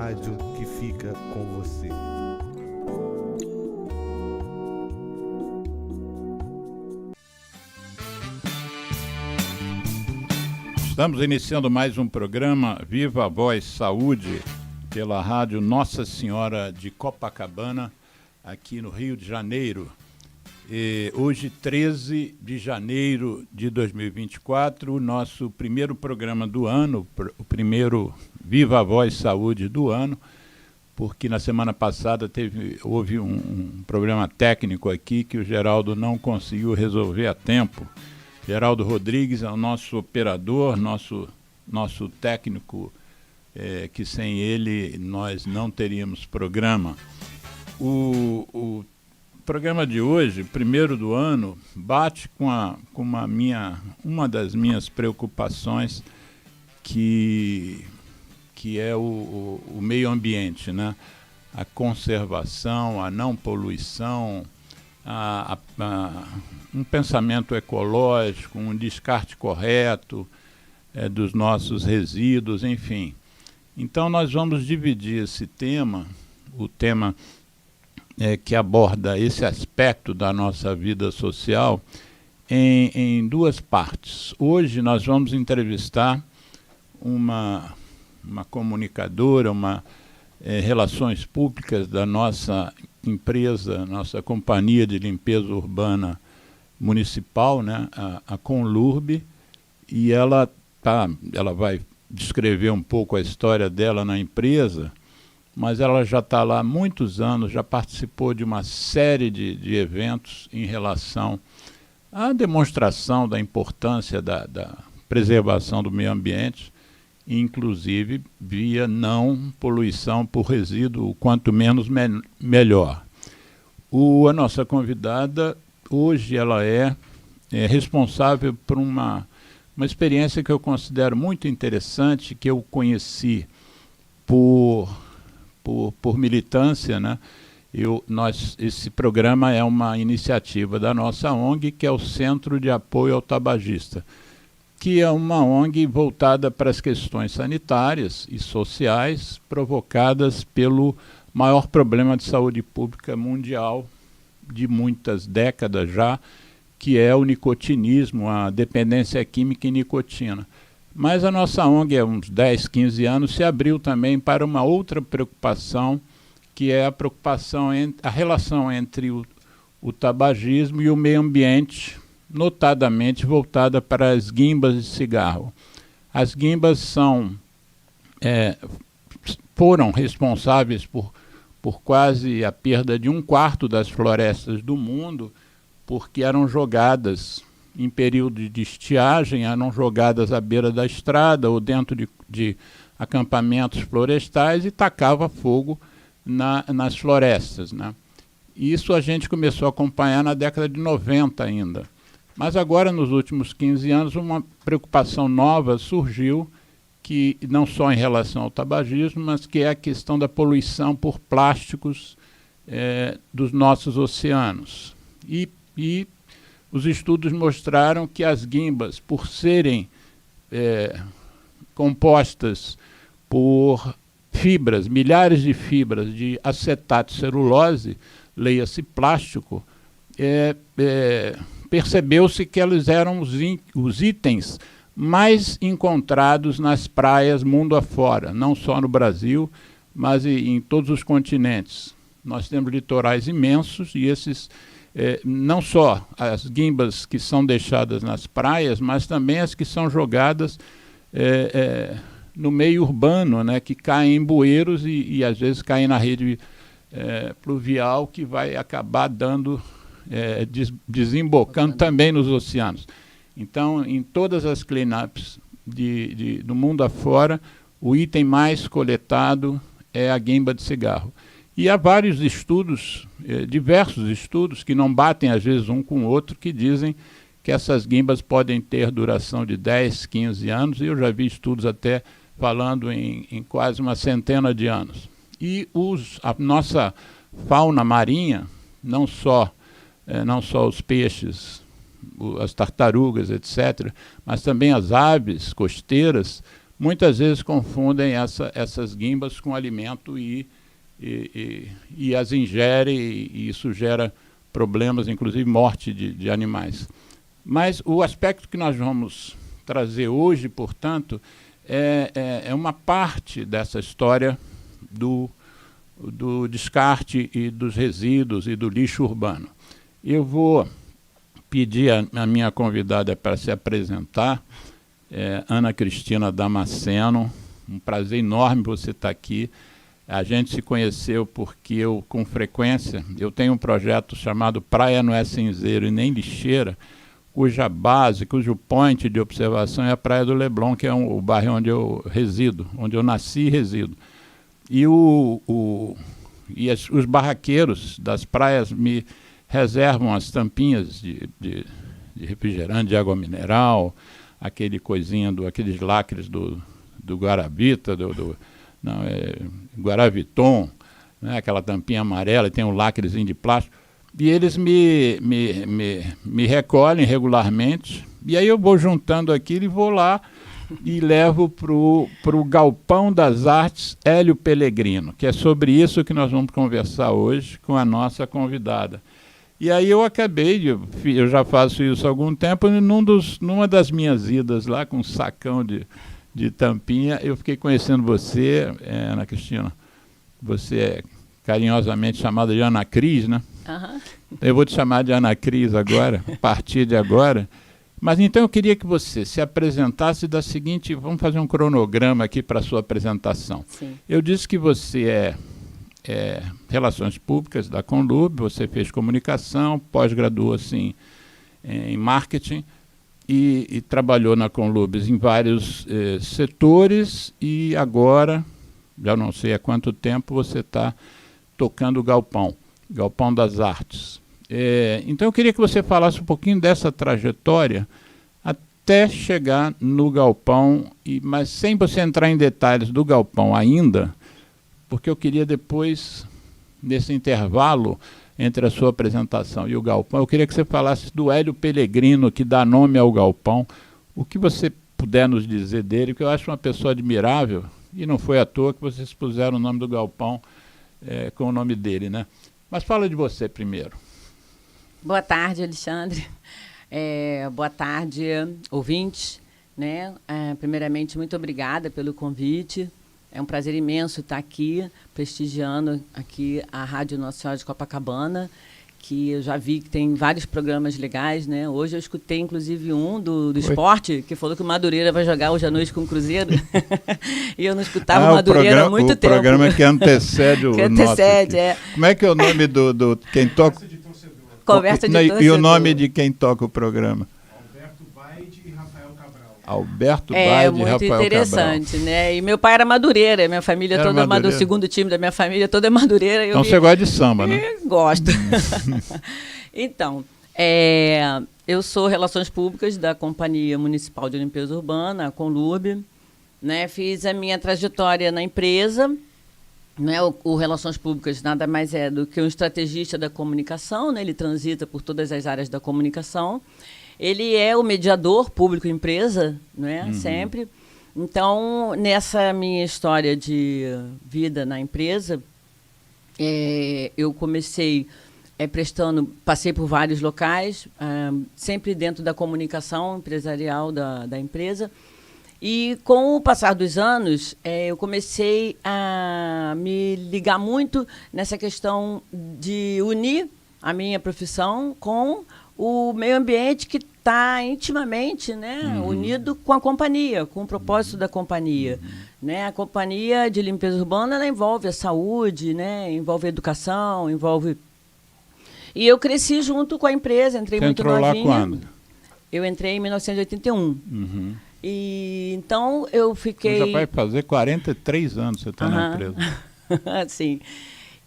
rádio que fica com você. Estamos iniciando mais um programa Viva a Voz Saúde pela rádio Nossa Senhora de Copacabana, aqui no Rio de Janeiro. Hoje, 13 de janeiro de 2024, o nosso primeiro programa do ano, o primeiro Viva a Voz Saúde do ano, porque na semana passada houve um problema técnico aqui que o Geraldo não conseguiu resolver a tempo. Geraldo Rodrigues é o nosso operador, nosso técnico, que sem ele nós não teríamos programa. O programa de hoje, primeiro do ano, bate com uma das minhas preocupações, que é o meio ambiente, né? A conservação, a não poluição, um pensamento ecológico, um descarte correto dos nossos resíduos, enfim. Então nós vamos dividir esse tema, o tema que aborda esse aspecto da nossa vida social, em duas partes. Hoje nós vamos entrevistar uma comunicadora, relações públicas da nossa empresa, nossa companhia de limpeza urbana municipal, né, a Conlurb, e ela vai descrever um pouco a história dela na empresa, mas ela já está lá há muitos anos, já participou de uma série de eventos em relação à demonstração da importância da preservação do meio ambiente, inclusive via não poluição por resíduo, o quanto menos melhor. A nossa convidada, hoje, ela é responsável por uma experiência que eu considero muito interessante, que eu conheci por militância, né? Esse programa é uma iniciativa da nossa ONG, que é o Centro de Apoio ao Tabagista, que é uma ONG voltada para as questões sanitárias e sociais provocadas pelo maior problema de saúde pública mundial de muitas décadas já, que é o nicotinismo, a dependência química em nicotina. Mas a nossa ONG, há uns 10, 15 anos, se abriu também para uma outra preocupação, que é a relação entre o tabagismo e o meio ambiente, notadamente voltada para as guimbas de cigarro. As guimbas foram responsáveis por quase a perda de 1/4 das florestas do mundo, porque eram jogadas em período de estiagem, eram jogadas à beira da estrada ou dentro de acampamentos florestais e tacava fogo nas florestas, né? Isso a gente começou a acompanhar na década de 90 ainda. Mas agora, nos últimos 15 anos, uma preocupação nova surgiu, que não só em relação ao tabagismo, mas que é a questão da poluição por plásticos dos nossos oceanos. E os estudos mostraram que as guimbas, por serem compostas por fibras, milhares de fibras de acetato de celulose, leia-se plástico, percebeu-se que eles eram os itens mais encontrados nas praias mundo afora, não só no Brasil, mas em todos os continentes. Nós temos litorais imensos e esses, não só as guimbas que são deixadas nas praias, mas também as que são jogadas no meio urbano, né, que caem em bueiros e às vezes caem na rede pluvial, que vai acabar desembocando também nos oceanos. Então, em todas as cleanups do mundo afora, o item mais coletado é a guimba de cigarro. E há vários estudos, diversos estudos, que não batem às vezes um com o outro, que dizem que essas guimbas podem ter duração de 10, 15 anos, e eu já vi estudos até falando em quase uma centena de anos. E a nossa fauna marinha, não só os peixes, as tartarugas, etc., mas também as aves costeiras muitas vezes confundem essas guimbas com alimento e as ingerem, e isso gera problemas, inclusive morte de animais. Mas o aspecto que nós vamos trazer hoje, portanto, é uma parte dessa história do descarte e dos resíduos e do lixo urbano. Eu vou pedir a minha convidada para se apresentar, Ana Cristina Damasceno. Um prazer enorme você estar aqui. A gente se conheceu porque eu, com frequência, eu tenho um projeto chamado Praia Não é Cinzeiro e Nem Lixeira, cuja base, cujo point de observação é a Praia do Leblon, que é o bairro onde eu resido, onde eu nasci e resido. E, os barraqueiros das praias me reservam as tampinhas de refrigerante, de água mineral, aquele coisinha, aqueles lacres do Guarabita, Guaraviton, né, aquela tampinha amarela, e tem um lacrezinho de plástico. E eles me recolhem regularmente, e aí eu vou juntando aquilo e vou lá e levo para o Galpão das Artes Hélio Pellegrino, que é sobre isso que nós vamos conversar hoje com a nossa convidada. E aí eu eu já faço isso há algum tempo, e numa das minhas idas lá, com um sacão de tampinha, eu fiquei conhecendo você, Ana Cristina. Você é carinhosamente chamada de Ana Cris, né? Uhum. Eu vou te chamar de Ana Cris agora, a partir de agora. Mas então eu queria que você se apresentasse da seguinte... Vamos fazer um cronograma aqui para a sua apresentação. Sim. Eu disse que você é Relações Públicas da Conlub, você fez comunicação, pós-graduou-se em marketing e trabalhou na Conlub em vários setores, e agora, já não sei há quanto tempo, você está tocando o Galpão das Artes. Então eu queria que você falasse um pouquinho dessa trajetória até chegar no Galpão, mas sem você entrar em detalhes do Galpão ainda, porque eu queria depois, nesse intervalo entre a sua apresentação e o Galpão, eu queria que você falasse do Hélio Pellegrino, que dá nome ao Galpão, o que você puder nos dizer dele, porque eu acho uma pessoa admirável, e não foi à toa que vocês puseram o nome do Galpão com o nome dele, né? Mas fala de você primeiro. Boa tarde, Alexandre. Boa tarde, ouvintes. Né? Primeiramente, muito obrigada pelo convite. É um prazer imenso estar aqui, prestigiando aqui a Rádio Nossa Senhora de Copacabana, que eu já vi que tem vários programas legais, né? Hoje eu escutei, inclusive, um do esporte, que falou que o Madureira vai jogar hoje à noite com o Cruzeiro. E eu não escutava o Madureira há muito tempo. O programa que antecede o que antecede, nosso. Como é que é o nome do quem toca? Conversa de torcedor. E o nome de quem toca o programa? Alberto Baide e Rafael Cabral. Muito interessante, né? E meu pai era Madureira, minha família toda é Madureira. O segundo time da minha família toda é Madureira. Então você gosta de samba, né? Gosto. Então, eu sou Relações Públicas da Companhia Municipal de Limpeza Urbana, a Conlub, né? Fiz a minha trajetória na empresa, né? O Relações Públicas nada mais é do que um estrategista da comunicação, né? Ele transita por todas as áreas da comunicação. Ele é o mediador público-empresa, né? Uhum. Sempre. Então, nessa minha história de vida na empresa, eu comecei passei por vários locais, sempre dentro da comunicação empresarial da empresa. E, com o passar dos anos, eu comecei a me ligar muito nessa questão de unir a minha profissão com o meio ambiente, que está intimamente, né, unido com a companhia, com o propósito da companhia. Né? A companhia de limpeza urbana, ela envolve a saúde, né, envolve a educação, envolve... E eu cresci junto com a empresa, entrei muito novinha. Você entrou lá quando? Eu entrei em 1981. E então eu fiquei... Já vai fazer 43 anos você está na empresa. Sim.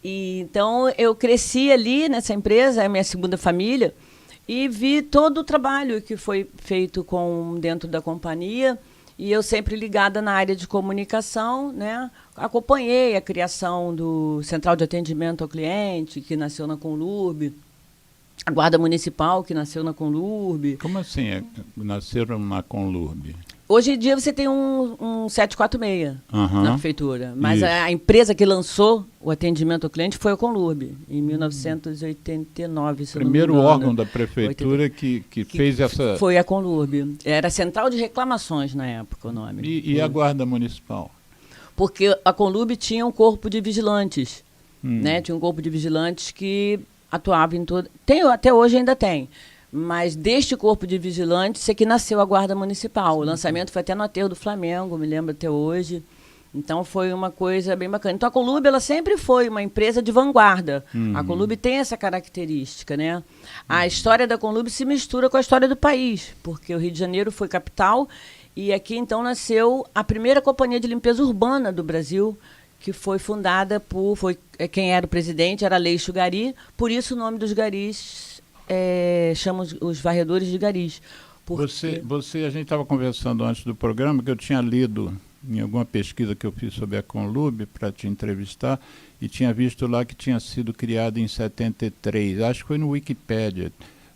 E, então eu cresci ali nessa empresa, é a minha segunda família, e vi todo o trabalho que foi feito dentro da companhia, e eu sempre ligada na área de comunicação, né? Acompanhei a criação do Central de Atendimento ao Cliente, que nasceu na Conlub, a Guarda Municipal, que nasceu na Conlub. Como assim nasceram na Conlub? Hoje em dia você tem um 746 na prefeitura, mas Isso. a empresa que lançou o atendimento ao cliente foi a Conlurb, em 1989, se Primeiro não me engano. órgão da prefeitura que fez essa... Foi a Conlurb. Era Central de Reclamações na época o nome. E a Guarda Municipal? Porque a Conlurb tinha um corpo de vigilantes, né? Tinha um corpo de vigilantes que atuava em todo... Até hoje ainda tem. Mas deste corpo de vigilantes é que nasceu a Guarda Municipal. O lançamento foi até no aterro do Flamengo, me lembro até hoje. Então foi uma coisa bem bacana. Então a Conlurb, ela sempre foi uma empresa de vanguarda. A Conlurb tem essa característica, né? A história da Conlurb se mistura com a história do país, porque o Rio de Janeiro foi capital e aqui então nasceu a primeira companhia de limpeza urbana do Brasil, que foi fundada quem era o presidente era Aleixo Gari, por isso o nome dos garis chama os varredores de garis. A gente estava conversando antes do programa que eu tinha lido em alguma pesquisa que eu fiz sobre a Conlurb para te entrevistar e tinha visto lá que tinha sido criada em 73, acho que foi no Wikipédia.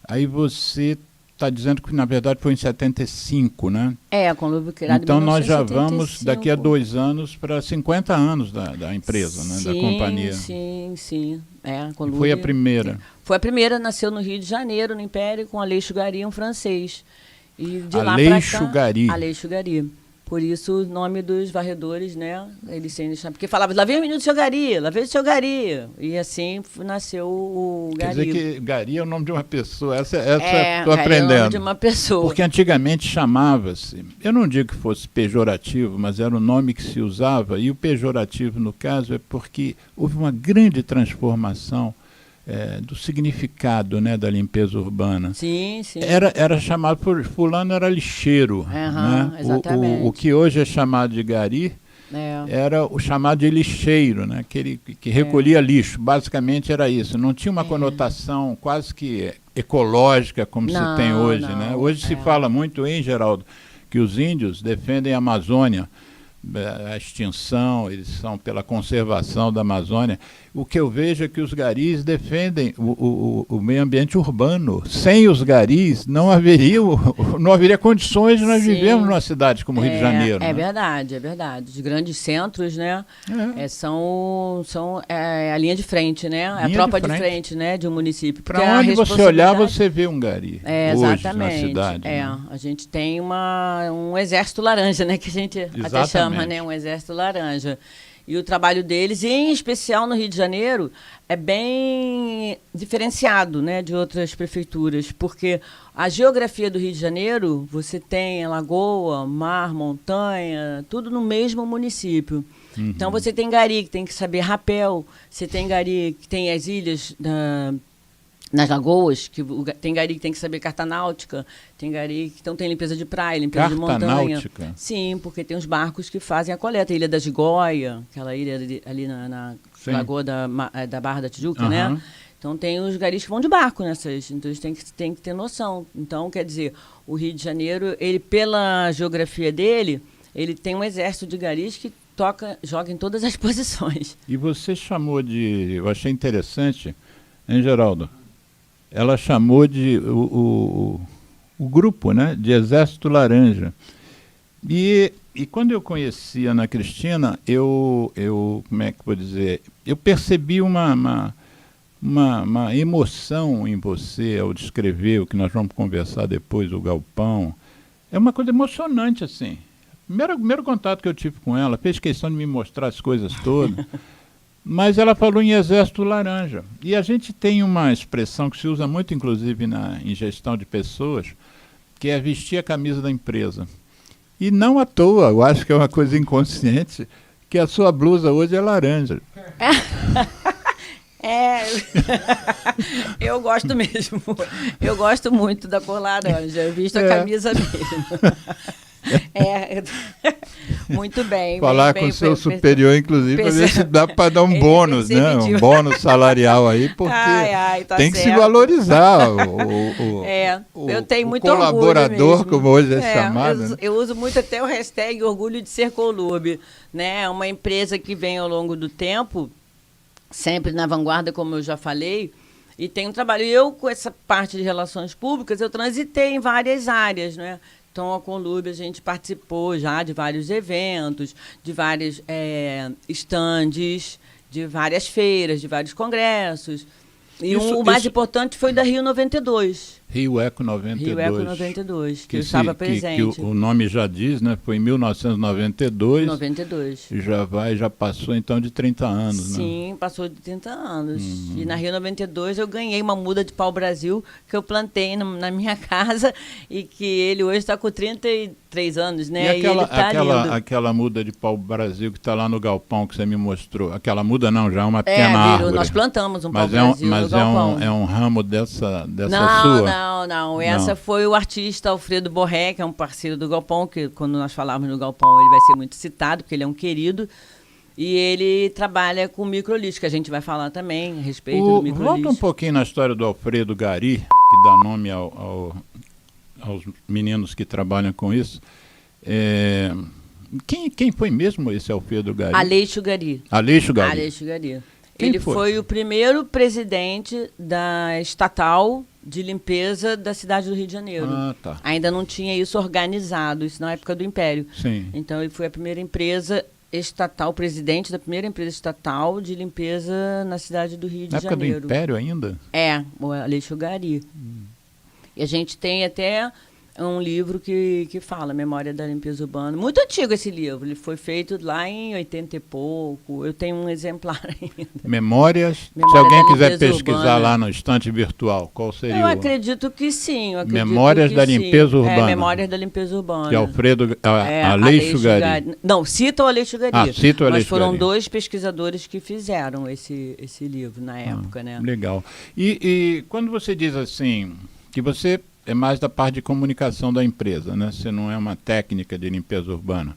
Aí você está dizendo que na verdade foi em 75, né? A Conlurb criada então em 1975. nós já vamos daqui a 2 anos para 50 anos da empresa, né? Da companhia. Sim. A Conlurb foi a primeira. Foi a primeira, nasceu no Rio de Janeiro, no Império, com Aleixo Gari, um francês. E de Aleixo Gari. Aleixo Gari. Por isso o nome dos varredores, né? Eles sem deixar. Porque falava, lá vem o menino do seu Gari, lá vem o seu Gari. E assim nasceu o Gari. Quer dizer que Gari é o nome de uma pessoa. Essa Gari estou aprendendo. É o nome de uma pessoa. Porque antigamente chamava-se, eu não digo que fosse pejorativo, mas era o nome que se usava, e o pejorativo, no caso, é porque houve uma grande transformação do significado, né, da limpeza urbana. Sim. Era chamado por fulano, era lixeiro. Né? Exatamente. O que hoje é chamado de gari era o chamado de lixeiro, né? Que recolhia lixo. Basicamente era isso. Não tinha uma conotação quase que ecológica como se tem hoje. Né? Hoje se fala muito, hein, Geraldo, que os índios defendem a Amazônia, a extinção, eles são pela conservação da Amazônia. O que eu vejo é que os garis defendem o meio ambiente urbano. Sem os garis não haveria condições de nós vivermos numa cidade como o Rio de Janeiro. É verdade. Os grandes centros, né, são a linha de frente, né? A tropa de frente, né, de um município. Para onde você olhar, você vê um gari hoje na cidade. Né? A gente tem um exército laranja, né, que a gente até chama, né, um exército laranja. E o trabalho deles, em especial no Rio de Janeiro, é bem diferenciado, né, de outras prefeituras, porque a geografia do Rio de Janeiro, você tem a lagoa, mar, montanha, tudo no mesmo município. Então você tem gari que tem que saber rapel, você tem gari que tem as ilhas nas lagoas, tem gari que tem que saber carta náutica, tem gari que então tem limpeza de praia, limpeza de montanha. Carta náutica? Sim, porque tem os barcos que fazem a coleta. A Ilha da Gigóia, aquela ilha ali na lagoa da Barra da Tijuca, né? Então tem os garis que vão de barco nessas, então eles têm que ter noção. Então, quer dizer, o Rio de Janeiro, ele pela geografia dele, ele tem um exército de garis que joga em todas as posições. E você chamou eu achei interessante, hein, Geraldo? Ela chamou de o grupo, né, de Exército Laranja. E quando eu conheci a Ana Cristina, eu como é que vou dizer, eu percebi uma emoção em você ao descrever o que nós vamos conversar depois, o galpão. É uma coisa emocionante, assim. Primeiro contato que eu tive com ela, fez questão de me mostrar as coisas todas. Mas ela falou em Exército Laranja. E a gente tem uma expressão que se usa muito, inclusive, em gestão de pessoas, que é vestir a camisa da empresa. E não à toa, eu acho que é uma coisa inconsciente, que a sua blusa hoje é laranja. Eu gosto mesmo. Eu gosto muito da cor laranja. Eu visto a camisa mesmo. Muito bem. Falar com o seu superior, inclusive, para ver se dá para dar um bônus, né? Um bônus salarial aí, porque tá tem que certo. se valorizar eu tenho muito colaborador, orgulho como hoje é chamado. Eu uso muito até o hashtag orgulho de ser Conlurb, né? É uma empresa que vem ao longo do tempo, sempre na vanguarda, como eu já falei, e tem um trabalho. Eu, com essa parte de relações públicas, eu transitei em várias áreas, né? Então, a Conlurb, a gente participou já de vários eventos, de vários estandes, de várias feiras, de vários congressos. E o mais importante foi da Rio 92. Rio Eco 92. Rio Eco 92, que eu estava presente. Que o nome já diz, né? Foi em 1992. 92. E já passou então de 30 anos, né? Sim, passou de 30 anos. E na Rio 92 eu ganhei uma muda de pau-brasil que eu plantei na minha casa e que ele hoje está com 33 anos, né? E aquela, ele tá lindo. aquela muda de pau-brasil que está lá no galpão que você me mostrou. Aquela muda não, já é uma pequena árvore. Nós plantamos um mas pau-brasil no galpão. é um ramo dessa não, sua? Não. Essa foi o artista Alfredo Borré, que é um parceiro do galpão, que quando nós falarmos no galpão ele vai ser muito citado, porque ele é um querido. E ele trabalha com microlixo, que a gente vai falar também a respeito do microlixo. Volta um pouquinho na história do Alfredo Gari, que dá nome aos meninos que trabalham com isso. Quem foi mesmo esse Alfredo Gari? Aleixo Gari. Aleixo Gari. Aleixo Gari. Ele foi o primeiro presidente da estatal de limpeza da cidade do Rio de Janeiro. Ah, tá. Ainda não tinha isso organizado, isso na época do Império. Sim. Então ele foi a primeira empresa estatal, presidente da primeira empresa estatal de limpeza na cidade do Rio de Janeiro. Na época do Império ainda? O Aleixo Gari. E a gente tem até um livro que fala Memória da Limpeza Urbana. Muito antigo esse livro, ele foi feito lá em 80 e pouco. Eu tenho um exemplar ainda. Memórias. Se Memória alguém da quiser Limpeza pesquisar Urbana. Lá no estante virtual, qual seria Eu acredito que sim. Memórias da Limpeza Urbana. Memórias da Limpeza Urbana. De Alfredo Aleixo Gari. Não, cita o Aleixo Gari. Cita o Aleixo Mas foram Gari. 2 pesquisadores que fizeram esse livro na época, né? Legal. E quando você diz assim, que você é mais da parte de comunicação da empresa, né? Você não é uma técnica de limpeza urbana.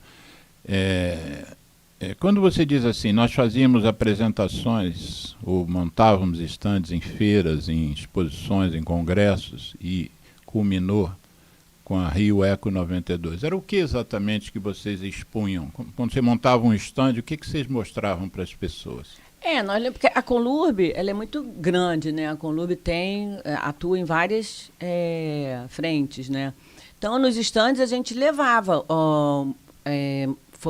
Quando você diz assim, nós fazíamos apresentações ou montávamos estandes em feiras, em exposições, em congressos e culminou com a Rio Eco 92. Era o que exatamente que vocês expunham? Quando você montava um estande, o que vocês mostravam para as pessoas? Porque a Conlurb, ela é muito grande, né? A Conlurb atua em várias frentes, né? Então, nos estandes a gente levava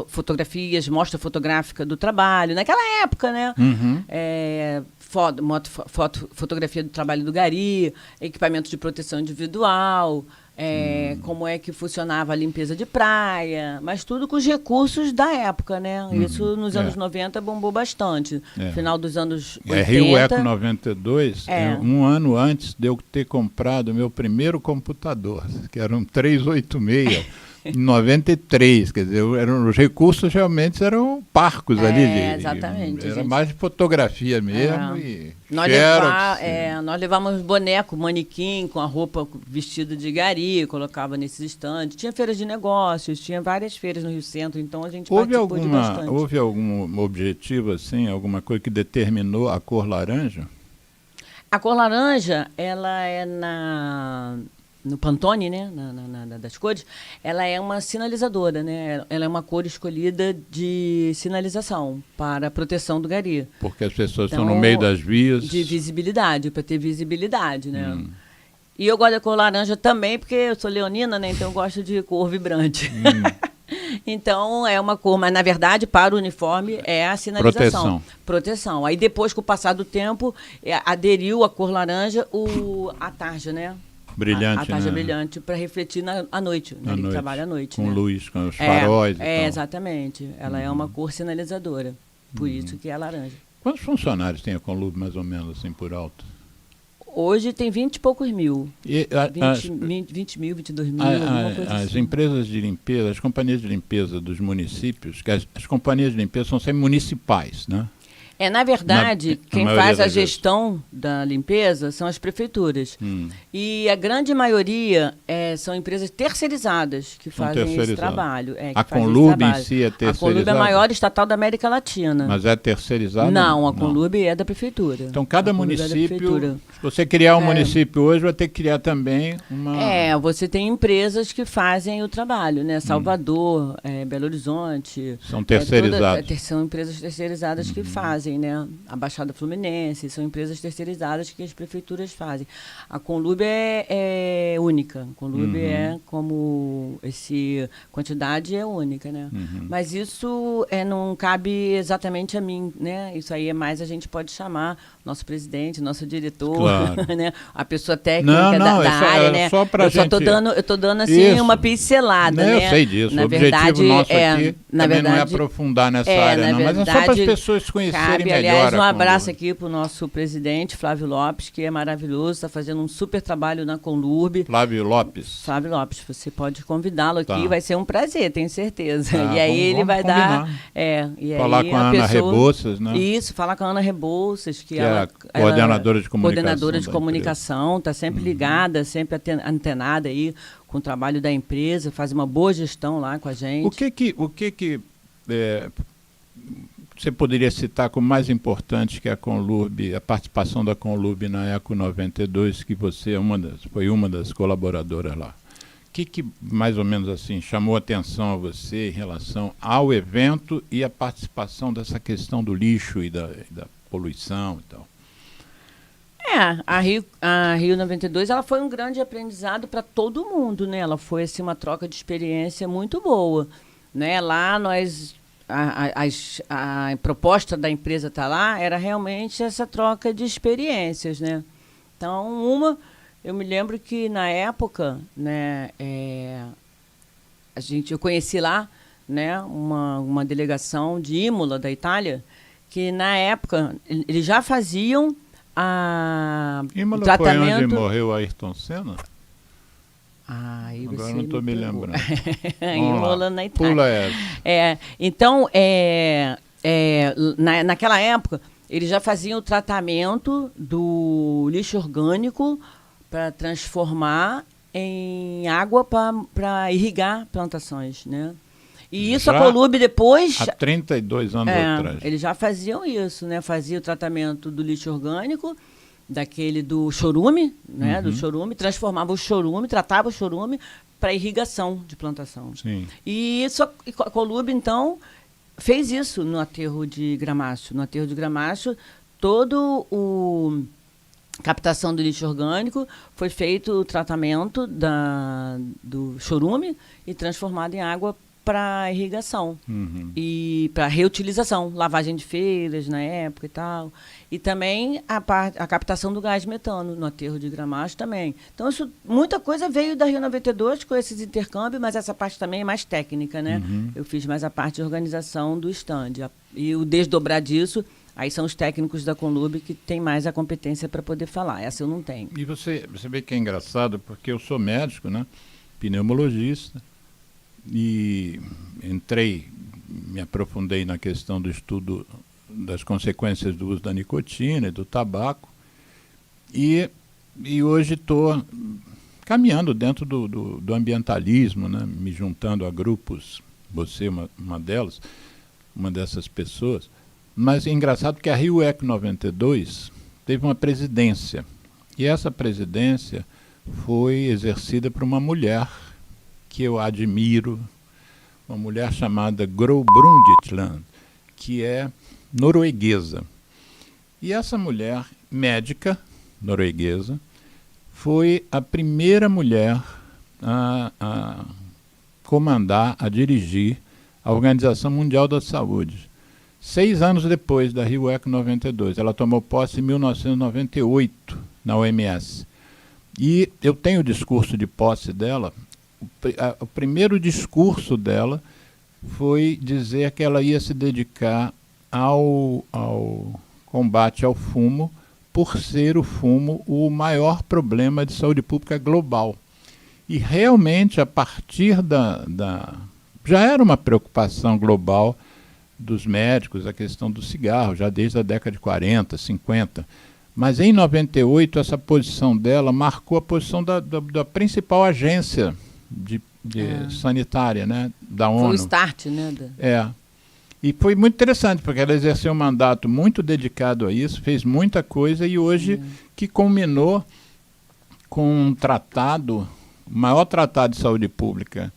fotografias, mostra fotográfica do trabalho, naquela época, né? Uhum. Fotografia do trabalho do Gari, equipamento de proteção individual, como é que funcionava a limpeza de praia, mas tudo com os recursos da época, né? Isso nos anos 90 bombou bastante. No final dos anos 80... Rio Eco 92, um ano antes de eu ter comprado o meu primeiro computador, que era um 386, em 93, quer dizer, os recursos realmente eram parcos ali. Exatamente. Era mais de fotografia mesmo e nós levávamos boneco, manequim, com a roupa vestida de Gari, colocava nesses estandes. Tinha feiras de negócios, tinha várias feiras no Rio Centro, então a gente participou de bastante. Houve algum objetivo, assim, alguma coisa que determinou a cor laranja? A cor laranja, ela é no Pantone, né, das cores, ela é uma sinalizadora, né? Ela é uma cor escolhida de sinalização para a proteção do Gari. Porque as pessoas estão no meio das vias. De visibilidade, para ter visibilidade, né? E eu gosto da cor laranja também, porque eu sou leonina, né? Então eu gosto de cor vibrante. Então é uma cor, mas na verdade para o uniforme é a sinalização. Proteção. Aí depois, com o passar do tempo, aderiu a cor laranja a tarja, né? Brilhante, a tarja né? brilhante para refletir à noite, né? Ele trabalha à noite, com né? luz, com os faróis e tal. Exatamente. Ela é uma cor sinalizadora, por isso que é laranja. Quantos funcionários tem a Conlurb, mais ou menos, assim, por alto? Hoje tem 20 e poucos mil. 20 mil, 22 mil, alguma coisa assim. As empresas de limpeza, as companhias de limpeza dos municípios, que as companhias de limpeza são sempre municipais, né? Na verdade, quem faz a gestão da limpeza são as prefeituras. E a grande maioria são empresas terceirizadas que fazem esse trabalho. A Conlurb em si é terceirizada? A Conlurb é a maior estatal da América Latina. Mas é terceirizada? Não, a Conlurb é da prefeitura. Então, cada município, se você criar um município hoje, vai ter que criar também uma... Você tem empresas que fazem o trabalho, né? Salvador, Belo Horizonte. São terceirizadas. São empresas terceirizadas que fazem fazem, né? A Baixada Fluminense, são empresas terceirizadas que as prefeituras fazem. A Conlurb é única. A Conlurb é como quantidade é única, né? Mas isso não cabe exatamente a mim, né? Isso aí é mais a gente pode chamar nosso presidente, nosso diretor, claro. né? A pessoa técnica da área, né? Só pra eu tô dando assim uma pincelada, né? Eu sei disso. Na o verdade, objetivo nosso aqui na também verdade, não é aprofundar nessa área, não, mas é só para as pessoas conhecerem cabe, melhor. Aliás, um abraço aqui para o nosso presidente, Flávio Lopes, que é maravilhoso, está fazendo um super trabalho na Conlurb. Flávio Lopes, você pode convidá-lo aqui, vai ser um prazer, tenho certeza. E aí ele vai combinar. dar... falar com a Ana Rebouças, né? Isso, falar com a Ana Rebouças, que ela é coordenadora de comunicação. Coordenadora de comunicação, está sempre ligada, sempre antenada aí com o trabalho da empresa, faz uma boa gestão lá com a gente. O que você poderia citar como mais importante que a Conlurb, a participação da Conlurb na Eco 92, que você foi uma das colaboradoras lá? O que mais ou menos assim chamou a atenção a você em relação ao evento e a participação dessa questão do lixo e da poluição e tal? A Rio 92 ela foi um grande aprendizado para todo mundo, né? Ela foi assim, uma troca de experiência muito boa, né? Lá a proposta da empresa tá lá era realmente essa troca de experiências, né? Então eu me lembro que na época, né, eu conheci lá, né, uma delegação de Imola da Itália, que na época eles já faziam Imola o tratamento. Foi onde morreu Ayrton Senna? Agora não estou me lembrando. Imola na Itália. Pula essa. Então, naquela época, eles já faziam o tratamento do lixo orgânico para transformar em água para irrigar plantações, né? E isso a Conlurb depois... Há 32 anos atrás. Eles já faziam isso, né? Fazia o tratamento do lixo orgânico, do chorume, né? Do chorume, transformava o chorume, tratava o chorume para irrigação de plantação. Sim. E a Conlurb, então, fez isso no aterro de Gramacho. No aterro de Gramacho, todo o... captação do lixo orgânico, foi feito o tratamento do chorume e transformado em água para irrigação e para reutilização, lavagem de feiras na época e tal. E também a captação do gás metano no aterro de Gramacho também. Então, muita coisa veio da Rio 92 com esses intercâmbios, mas essa parte também é mais técnica, né? Eu fiz mais a parte de organização do stand. E o desdobrar disso, aí são os técnicos da Conlurb que têm mais a competência para poder falar. Essa eu não tenho. E você vê que é engraçado, porque eu sou médico, né? Pneumologista, e me aprofundei na questão do estudo das consequências do uso da nicotina e do tabaco, e hoje estou caminhando dentro do ambientalismo, né? Me juntando a grupos, você uma delas, uma dessas pessoas. Mas é engraçado que a Rio Eco 92 teve uma presidência, e essa presidência foi exercida por uma mulher que eu admiro, uma mulher chamada Gro Brundtland, que é norueguesa. E essa mulher, médica norueguesa, foi a primeira mulher a comandar, a dirigir a Organização Mundial da Saúde. 6 anos depois da Rio Eco 92, ela tomou posse em 1998 na OMS. E eu tenho o discurso de posse dela. O primeiro discurso dela foi dizer que ela ia se dedicar ao combate ao fumo, por ser o fumo o maior problema de saúde pública global. E realmente, a partir já era uma preocupação global dos médicos a questão do cigarro, já desde a década de 40, 50. Mas em 98, essa posição dela marcou a posição da principal agência sanitária, né, da ONU. Foi o start, né? E foi muito interessante, porque ela exerceu um mandato muito dedicado a isso, fez muita coisa, e hoje que culminou com um tratado, o maior tratado de saúde pública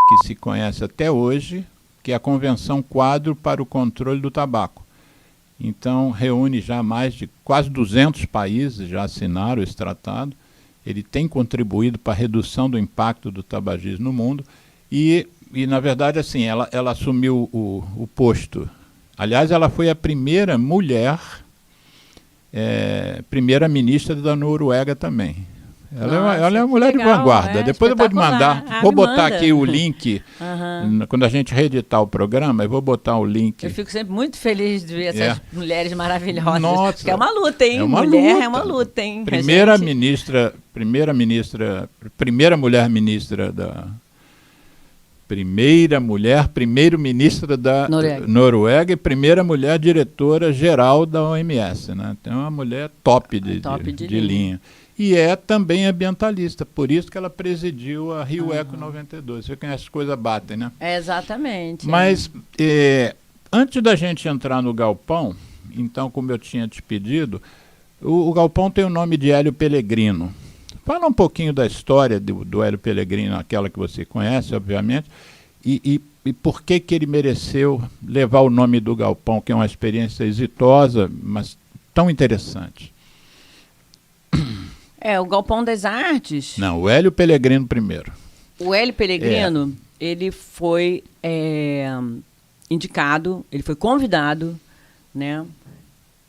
que se conhece até hoje, que é a Convenção Quadro para o Controle do Tabaco. Então, reúne já mais de quase 200 países, já assinaram esse tratado. Ele tem contribuído para a redução do impacto do tabagismo no mundo e na verdade, assim, ela assumiu o posto. Aliás, ela foi a primeira mulher, primeira-ministra da Noruega também. Ela é uma mulher de vanguarda. Depois eu vou te mandar. Vou botar aqui o link. Quando a gente reeditar o programa, eu vou botar o link. Eu fico sempre muito feliz de ver essas mulheres maravilhosas. Nossa, porque é uma luta, hein? É uma mulher luta. É uma luta, hein? Primeira mulher ministra da... primeiro-ministra da Noruega e primeira mulher diretora-geral da OMS, né? Então é uma mulher top de linha. E é também ambientalista, por isso que ela presidiu a Rio Eco 92. Você conhece, as coisas batem, né? Exatamente. Mas, antes da gente entrar no galpão, então, como eu tinha te pedido, o galpão tem o nome de Hélio Pellegrino. Fala um pouquinho da história do Hélio Pellegrino, aquela que você conhece, obviamente, e por que ele mereceu levar o nome do galpão, que é uma experiência exitosa, mas tão interessante. O Galpão das Artes... Não, o Hélio Pellegrino primeiro. O Hélio Pellegrino, ele foi indicado, ele foi convidado, né,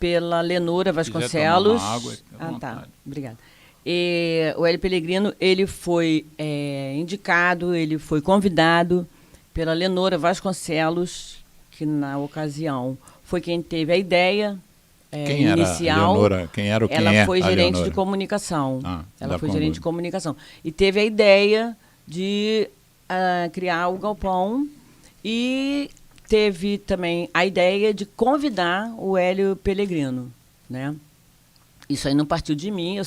pela Lenora Vasconcelos. Água, tá, obrigada. E o Hélio Pellegrino, ele foi indicado, ele foi convidado pela Lenora Vasconcelos, que na ocasião foi quem teve a ideia quem inicial. Era quem era o quem ela é foi gerente Leonora? De comunicação. Ela foi gerente de Congo. comunicação. E teve a ideia de criar o galpão e teve também a ideia de convidar o Hélio Pellegrino, né? Isso aí não partiu de mim, eu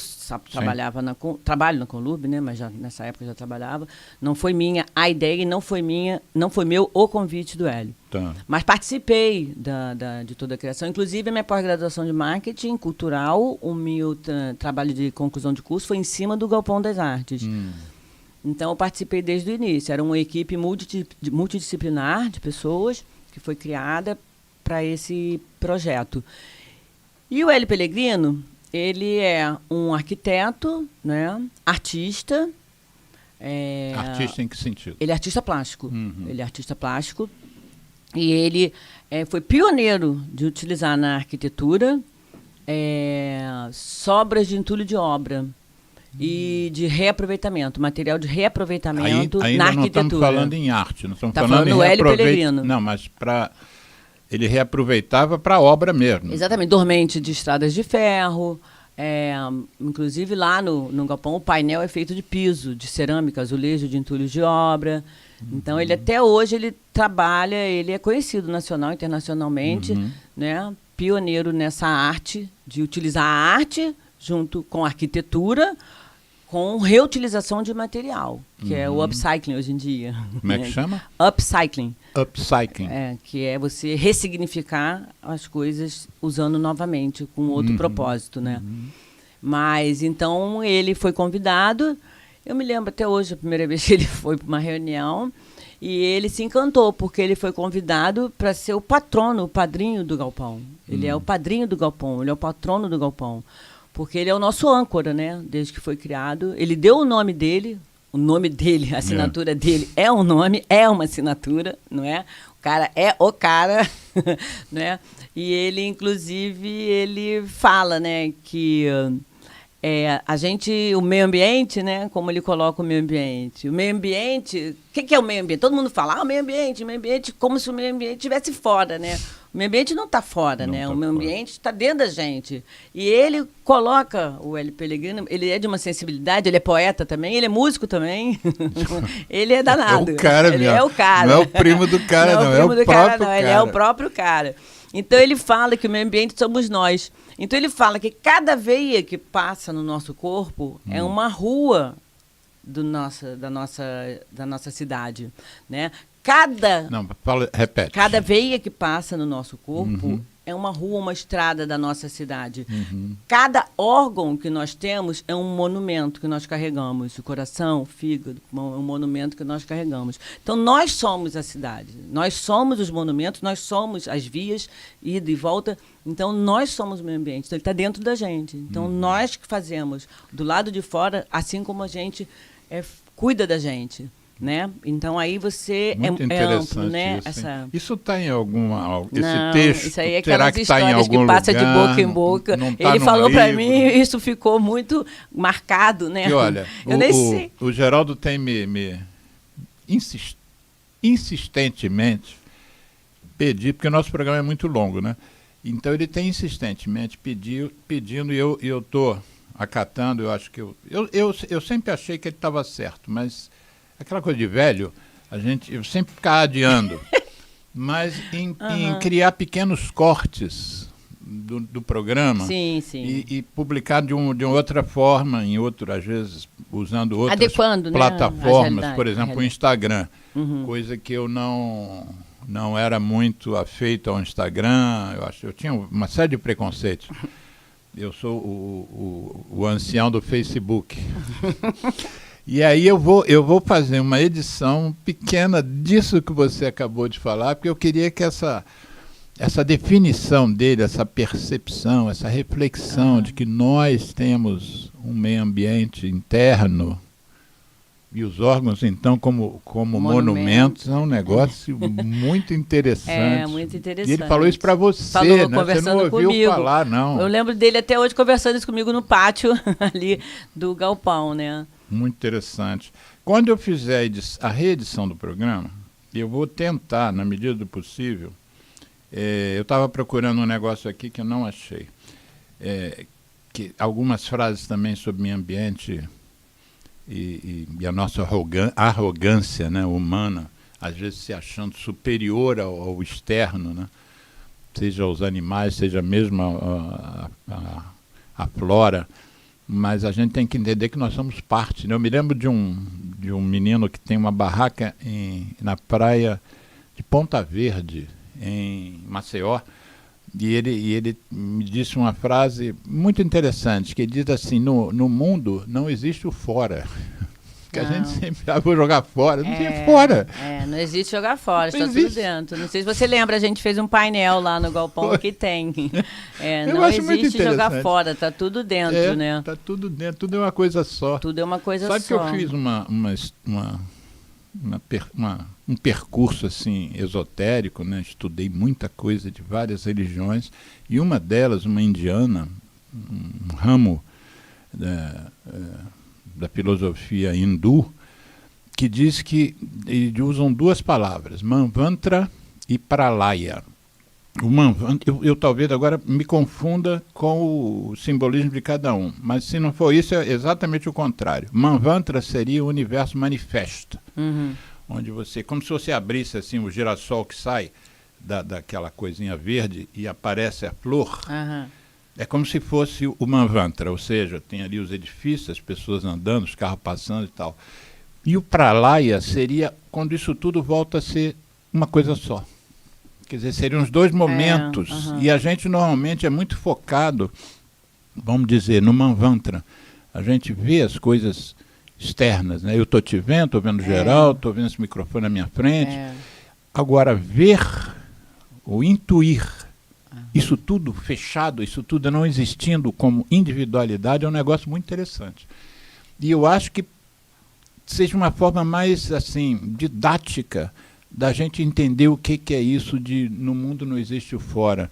trabalho na Conlurb, né? Mas nessa época eu já trabalhava. Não foi minha a ideia e não foi meu o convite do Hélio. Tá. Mas participei de toda a criação. Inclusive, a minha pós-graduação de marketing cultural, o meu trabalho de conclusão de curso foi em cima do Galpão das Artes. Então, eu participei desde o início. Era uma equipe multidisciplinar de pessoas que foi criada para esse projeto. E o Hélio Pellegrino... Ele é um arquiteto, né? Artista. Artista em que sentido? Ele é artista plástico. Ele é artista plástico. E ele foi pioneiro de utilizar na arquitetura sobras de entulho de obra e de reaproveitamento, material de reaproveitamento ainda na arquitetura. Não estamos falando em arte, não estamos falando em do Hélio Pellegrino. Não, mas ele reaproveitava para a obra mesmo. Exatamente, dormente de estradas de ferro. Inclusive lá no galpão o painel é feito de piso, de cerâmica, azulejo, de entulhos de obra. Então ele até hoje ele trabalha, ele é conhecido nacional e internacionalmente, né? Pioneiro nessa arte, de utilizar a arte junto com a arquitetura, com reutilização de material, que é o upcycling hoje em dia. Como é que chama? Upcycling. Upcycling. Que é você ressignificar as coisas usando novamente, com outro propósito, né? Mas, então, ele foi convidado. Eu me lembro até hoje, a primeira vez que ele foi para uma reunião, e ele se encantou, porque ele foi convidado para ser o patrono, o padrinho do galpão. Ele é o padrinho do galpão, ele é o patrono do galpão. Porque ele é o nosso âncora, né? Desde que foi criado. Ele deu o nome dele, a assinatura dele é um nome, é uma assinatura, não é? O cara é o cara, né? E ele, inclusive, ele fala, né, que o meio ambiente, né? Como ele coloca o meio ambiente. O meio ambiente, o que é o meio ambiente? Todo mundo fala, o meio ambiente, como se o meio ambiente estivesse fora, né? O meio ambiente não está fora, né? O meio ambiente está dentro da gente. E ele coloca, o Hélio Pellegrino, ele é de uma sensibilidade, ele é poeta também, ele é músico também. Ele é danado. É o cara ele mesmo. É o cara. Não é o primo do cara, não. É o próprio cara. Ele é o próprio cara. Então, ele fala que o meio ambiente somos nós. Então, ele fala que cada veia que passa no nosso corpo é uma rua da nossa cidade, né? Não, repete. Cada veia que passa no nosso corpo é uma rua, uma estrada da nossa cidade. Cada órgão que nós temos é um monumento que nós carregamos. O coração, o fígado, é um monumento que nós carregamos. Então, nós somos a cidade. Nós somos os monumentos, nós somos as vias, ida e volta. Então, nós somos o meio ambiente. Então, ele está dentro da gente. Então, nós que fazemos do lado de fora, assim como a gente cuida da gente. Né? Então aí você muito é interessante amplo, né? Isso isso está em alguma esse não, texto isso aí é terá aquelas que estar em histórias algum que passa lugar, de boca em boca. não tá ele num falou para livro. mim e isso ficou muito marcado, né? E olha, eu nem sei. O Geraldo tem me insistentemente pedido, porque o nosso programa é muito longo, né? Então ele tem insistentemente pedindo e eu estou acatando. Eu acho que eu sempre achei que ele estava certo, mas aquela coisa de velho, eu sempre ficava adiando. Mas em criar pequenos cortes do programa Sim, sim. E publicar de uma outra forma, às vezes usando outras adequando, plataformas, né? por exemplo, o Instagram, coisa que eu não era muito afeito ao Instagram. Eu tinha uma série de preconceitos. Eu sou o ancião do Facebook. E aí eu vou fazer uma edição pequena disso que você acabou de falar, porque eu queria que essa definição dele, essa percepção, essa reflexão de que nós temos um meio ambiente interno e os órgãos, então, como monumentos, é um negócio muito interessante. É, muito interessante. E ele falou isso para você, falou, né? Conversando você não ouviu comigo. falar, não. Eu lembro dele até hoje conversando isso comigo no pátio ali do galpão, né? Muito interessante. Quando eu fizer a reedição do programa, eu vou tentar, na medida do possível, eu estava procurando um negócio aqui que eu não achei. Que algumas frases também sobre meio ambiente e a nossa arrogância, né, humana, às vezes se achando superior ao externo, né? Seja aos animais, seja mesmo a flora. Mas a gente tem que entender que nós somos parte, né? Eu me lembro de um menino que tem uma barraca na praia de Ponta Verde, em Maceió, e ele me disse uma frase muito interessante, que ele diz assim: no mundo não existe o fora. Que a gente sempre vou jogar fora, não tem fora. Não existe jogar fora, está tudo existe. dentro. Não sei se você lembra, a gente fez um painel lá no galpão que tem. Eu não acho muito existe jogar interessante. fora, está tudo dentro, né? Está tudo dentro, tudo é uma coisa só. Tudo é uma coisa Sabe só. que eu fiz um percurso assim esotérico, né? Estudei muita coisa de várias religiões, e uma delas, uma indiana, um ramo da filosofia hindu, que diz que eles usam duas palavras, Manvantara e Pralaya. O Manvantara, eu talvez agora me confunda com o simbolismo de cada um, mas se não for isso, é exatamente o contrário. Manvantara seria o universo manifesto, onde você, como se você abrisse assim o girassol que sai daquela coisinha verde e aparece a flor. É como se fosse o Manvantara, ou seja, tem ali os edifícios, as pessoas andando, os carros passando e tal. E o Pralaya seria quando isso tudo volta a ser uma coisa só. Quer dizer, seriam os dois momentos. E a gente normalmente é muito focado, vamos dizer, no Manvantara. A gente vê as coisas externas, né? Eu estou te vendo, estou vendo geral, estou vendo esse microfone na minha frente. Agora, ver ou intuir isso tudo fechado, isso tudo não existindo como individualidade, é um negócio muito interessante. E eu acho que seja uma forma mais assim didática da gente entender o que é isso de no mundo não existe o fora,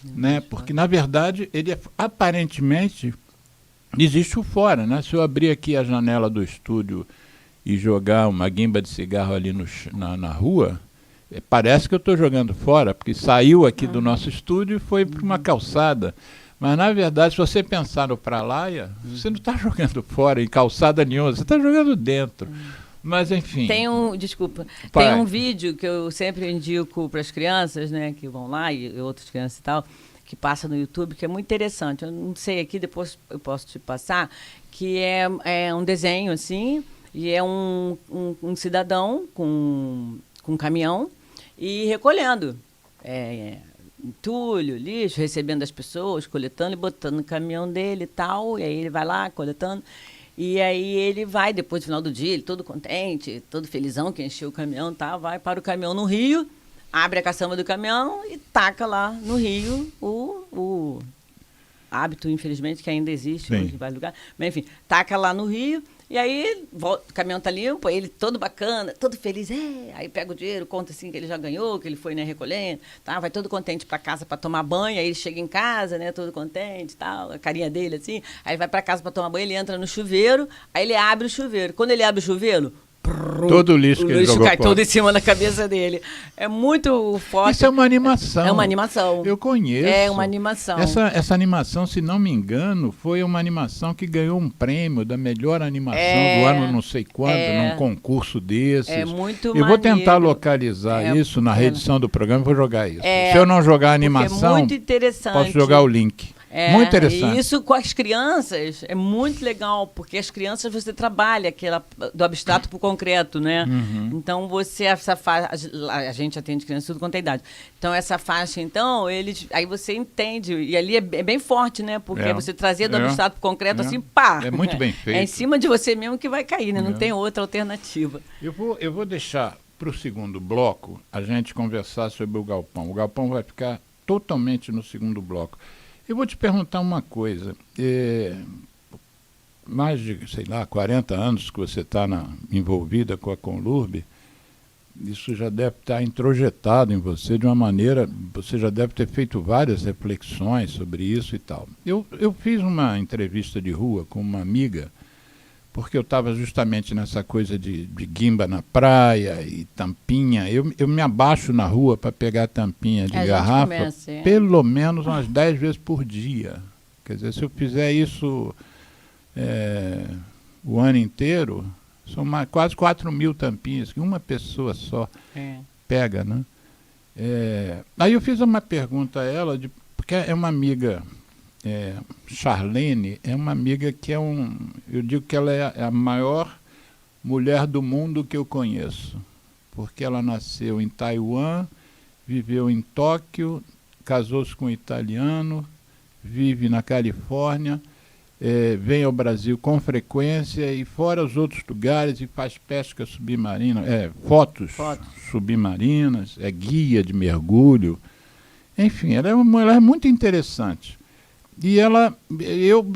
né? Porque na verdade ele aparentemente existe o fora, né? Se eu abrir aqui a janela do estúdio e jogar uma guimba de cigarro ali na rua, parece que eu estou jogando fora, porque saiu aqui do nosso estúdio e foi para uma calçada. Mas, na verdade, se você pensar no Pralaya, você não está jogando fora em calçada nenhuma, você está jogando dentro. Mas, enfim... Tem um vídeo que eu sempre indico para as crianças, né, que vão lá, e outras crianças e tal, que passa no YouTube, que é muito interessante. Eu não sei aqui, depois eu posso te passar, que é um desenho, assim, e é um cidadão com um caminhão e recolhendo entulho, lixo, recebendo as pessoas, coletando e botando no caminhão dele e tal. E aí ele vai lá coletando. E aí ele vai, depois do final do dia, ele todo contente, todo felizão que encheu o caminhão, tá? Vai para o caminhão no rio, abre a caçamba do caminhão e taca lá no rio o hábito, infelizmente, que ainda existe hoje em vários lugares. Mas, enfim, taca lá no rio. E aí, volta, o caminhão tá limpo, ele todo bacana, todo feliz. Aí pega o dinheiro, conta assim que ele já ganhou, que ele foi, né, recolhendo, tá? Vai todo contente para casa para tomar banho, aí ele chega em casa, né, todo contente, tal, a carinha dele assim. Aí vai para casa para tomar banho, ele entra no chuveiro, aí ele abre o chuveiro. Quando ele abre o chuveiro, todo o lixo que ele jogou cai fora. todo em cima da cabeça dele. É muito forte. Isso é uma animação. É uma animação. Eu conheço. É uma animação. Essa animação, se não me engano, foi uma animação que ganhou um prêmio da melhor animação do ano não sei quando, num concurso desses. É muito Eu vou tentar maneiro. localizar isso na reedição do programa e vou jogar isso. É, se eu não jogar a animação, é muito interessante. posso jogar o link. Muito interessante. E isso com as crianças é muito legal, porque as crianças você trabalha aquela do abstrato para o concreto, né? Então você essa faixa, a gente atende crianças tudo quanto é idade. Então essa faixa, então aí você entende e ali é bem forte, né? Porque você trazer do abstrato para o concreto assim, pá. É muito bem feito. É em cima de você mesmo que vai cair, né? Não tem outra alternativa. Eu vou deixar para o segundo bloco a gente conversar sobre o galpão. O galpão vai ficar totalmente no segundo bloco. Eu vou te perguntar uma coisa. Mais de, 40 anos que você está envolvida com a Conlurb, isso já deve estar introjetado em você de uma maneira... Você já deve ter feito várias reflexões sobre isso e tal. Eu fiz uma entrevista de rua com uma amiga, porque eu estava justamente nessa coisa de guimba na praia e tampinha. Eu me abaixo na rua para pegar tampinha de garrafa pelo menos umas 10 vezes por dia. Quer dizer, se eu fizer isso o ano inteiro, são quase 4.000 tampinhas que uma pessoa só pega, né? Aí eu fiz uma pergunta a ela, porque é uma amiga... Charlene é uma amiga que eu digo que ela é a maior mulher do mundo que eu conheço, porque ela nasceu em Taiwan, viveu em Tóquio, casou-se com um italiano, vive na Califórnia, vem ao Brasil com frequência e fora os outros lugares e faz pesca submarina, fotos submarinas, é guia de mergulho, enfim, ela é uma mulher muito interessante. E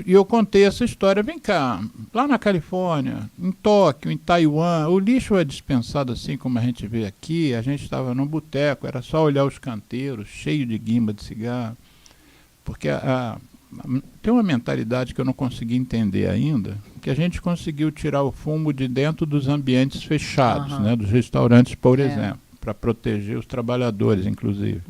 eu contei essa história, vem cá, lá na Califórnia, em Tóquio, em Taiwan, o lixo é dispensado assim como a gente vê aqui, a gente estava num boteco, era só olhar os canteiros, cheio de guimba de cigarro, porque tem uma mentalidade que eu não consegui entender ainda, que a gente conseguiu tirar o fumo de dentro dos ambientes fechados, né, dos restaurantes, por exemplo, para proteger os trabalhadores, inclusive.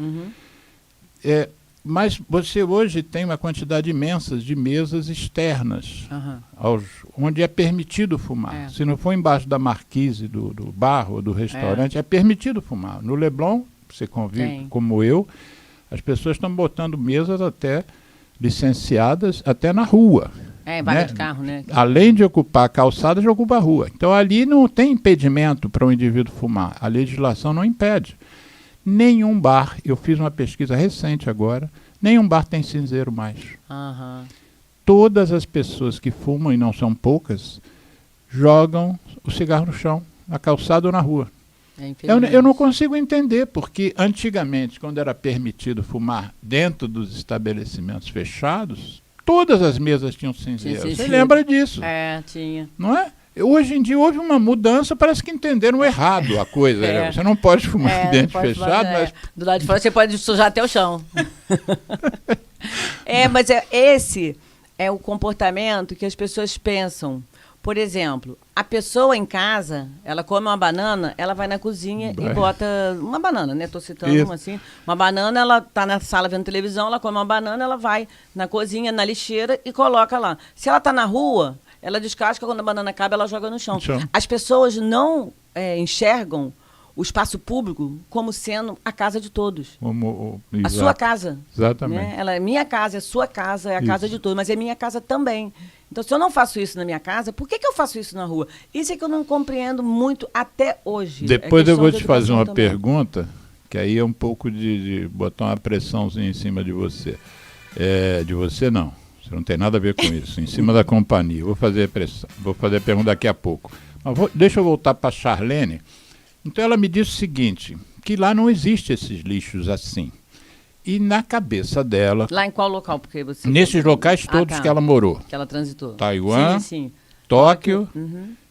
Mas você hoje tem uma quantidade imensa de mesas externas, onde é permitido fumar. Se não for embaixo da marquise do bar ou do restaurante, é permitido fumar. No Leblon, você convive como eu, as pessoas estão botando mesas até licenciadas até na rua. Vaga de carro, né? Além de ocupar a calçada, já ocupa a rua. Então ali não tem impedimento para o indivíduo fumar. A legislação não impede. Nenhum bar, eu fiz uma pesquisa recente agora, nenhum bar tem cinzeiro mais. Todas as pessoas que fumam, e não são poucas, jogam o cigarro no chão, na calçada ou na rua. Eu não consigo entender, porque antigamente, quando era permitido fumar dentro dos estabelecimentos fechados, todas as mesas tinham cinzeiro. Você lembra disso? Tinha. Não é? Hoje em dia houve uma mudança, parece que entenderam errado a coisa. Né? Você não pode fumar dentro fechado, mas... Do lado de fora você pode sujar até o chão. Mas esse é o comportamento que as pessoas pensam. Por exemplo, a pessoa em casa, ela come uma banana, ela vai na cozinha e bota uma banana, né? Estou citando uma assim. Uma banana, ela está na sala vendo televisão, ela come uma banana, ela vai na cozinha, na lixeira e coloca lá. Se ela está na rua... Ela descasca, quando a banana acaba, ela joga no chão. As pessoas não enxergam o espaço público como sendo a casa de todos. A sua casa. Exatamente. Né? Ela é minha casa, é sua casa, é a casa de todos, mas é minha casa também. Então, se eu não faço isso na minha casa, por que eu faço isso na rua? Isso é que eu não compreendo muito até hoje. Depois eu vou te fazer uma pergunta que aí é um pouco de botar uma pressãozinha em cima de você. De você não, você não tem nada a ver com isso, em cima da companhia. Vou fazer a pergunta daqui a pouco. Mas deixa eu voltar para a Charlene. Então ela me disse o seguinte, que lá não existe esses lixos assim. E na cabeça dela... Lá em qual local? Porque você... Nesses locais todos que ela morou. Que ela transitou. Taiwan, sim. Tóquio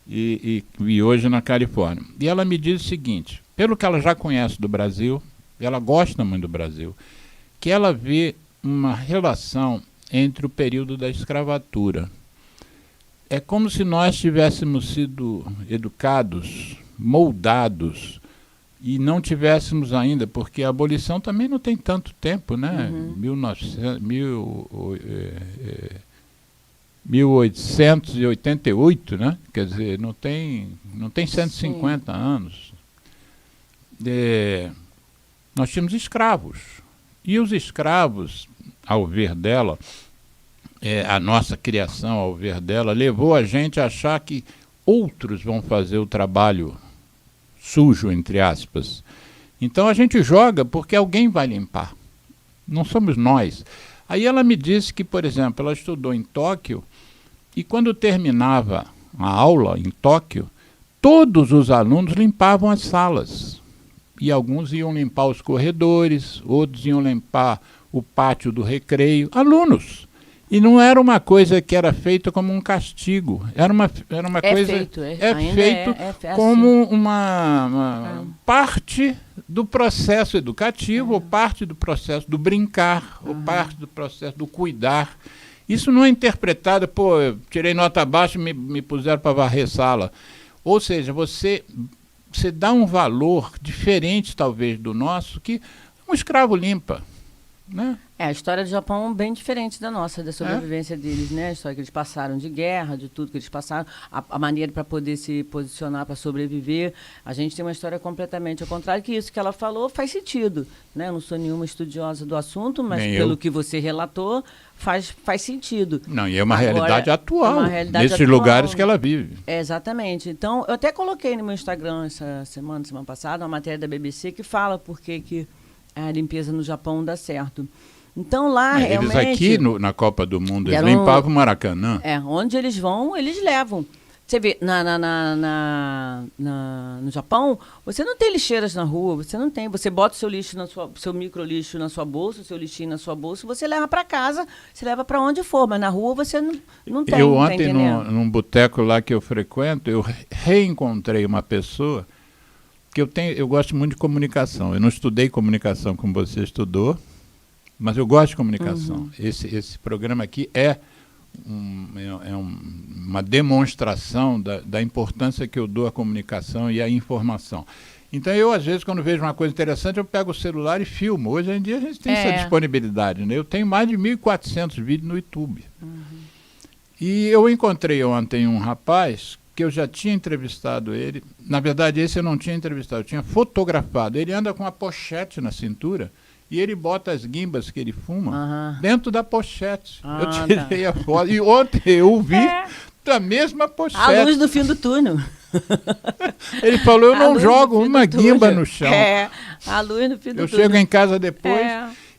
e hoje na Califórnia. E ela me diz o seguinte, pelo que ela já conhece do Brasil, ela gosta muito do Brasil, que ela vê uma relação entre o período da escravatura. É como se nós tivéssemos sido educados, moldados, e não tivéssemos ainda, porque a abolição também não tem tanto tempo, né? 1888, né? Quer dizer, não tem 150 anos. Nós tínhamos escravos. E os escravos, ao ver dela, a nossa criação, ao ver dela, levou a gente a achar que outros vão fazer o trabalho sujo, entre aspas. Então a gente joga porque alguém vai limpar. Não somos nós. Aí ela me disse que, por exemplo, ela estudou em Tóquio e quando terminava a aula em Tóquio, todos os alunos limpavam as salas. E alguns iam limpar os corredores, outros iam limpar o pátio do recreio. Alunos. E não era uma coisa que era feita como um castigo. Era uma coisa... Feito, feito como uma parte do processo educativo, ou parte do processo do brincar, ou parte do processo do cuidar. Isso não é interpretado, eu tirei nota baixa e me puseram para varrer sala. Ou seja, você dá um valor diferente, talvez, do nosso, que um escravo limpa, né? A história do Japão é bem diferente da nossa, da sobrevivência deles, né? A história que eles passaram de guerra, de tudo que eles passaram, a maneira para poder se posicionar, para sobreviver. A gente tem uma história completamente ao contrário, que isso que ela falou faz sentido, né? Eu não sou nenhuma estudiosa do assunto, mas pelo que você relatou, faz sentido. Não, e é uma realidade atual, nesses lugares que ela vive. Exatamente. Então, eu até coloquei no meu Instagram semana passada, uma matéria da BBC que fala por que a limpeza no Japão dá certo. Então lá realmente... Eles aqui na Copa do Mundo, eles limpavam o Maracanã. Onde eles vão, eles levam. Você vê, no Japão, você não tem lixeiras na rua, você não tem. Você bota o seu lixo, seu micro lixo na sua bolsa, o seu lixinho na sua bolsa, você leva para casa, você leva para onde for, mas na rua você não tem. Eu ontem, num boteco lá que eu frequento, eu reencontrei uma pessoa que eu gosto muito de comunicação. Eu não estudei comunicação como você estudou, mas eu gosto de comunicação. Esse programa aqui é uma demonstração da importância que eu dou à comunicação e à informação. Então eu, às vezes, quando vejo uma coisa interessante, eu pego o celular e filmo. Hoje em dia a gente tem essa disponibilidade, né? Eu tenho mais de 1.400 vídeos no YouTube. E eu encontrei ontem um rapaz que eu já tinha entrevistado ele. Na verdade, esse eu não tinha entrevistado, eu tinha fotografado. Ele anda com uma pochete na cintura e ele bota as guimbas que ele fuma dentro da pochete. Eu tirei a foto. E ontem eu vi da mesma pochete. A luz do fim do túnel. Ele falou, eu não jogo uma guimba no chão. A luz do fim do túnel. Eu chego em casa depois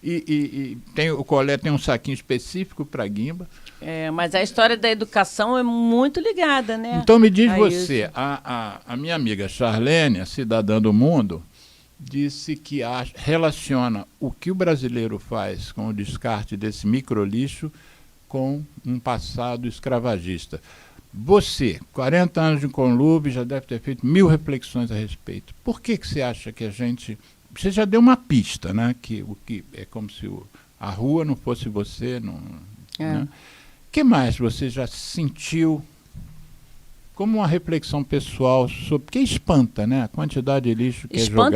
e o colé tem um saquinho específico para guimba. Mas a história da educação é muito ligada, né? Então me diz você, a minha amiga Charlene, a cidadã do mundo, disse que relaciona o que o brasileiro faz com o descarte desse microlixo com um passado escravagista. Você, 40 anos de Conlube, já deve ter feito 1000 reflexões a respeito. Por que você acha que a gente... Você já deu uma pista, né? Que é como se a rua não fosse você. Né? O que mais você já sentiu como uma reflexão pessoal sobre... Porque espanta, né? A quantidade de lixo que é jogado.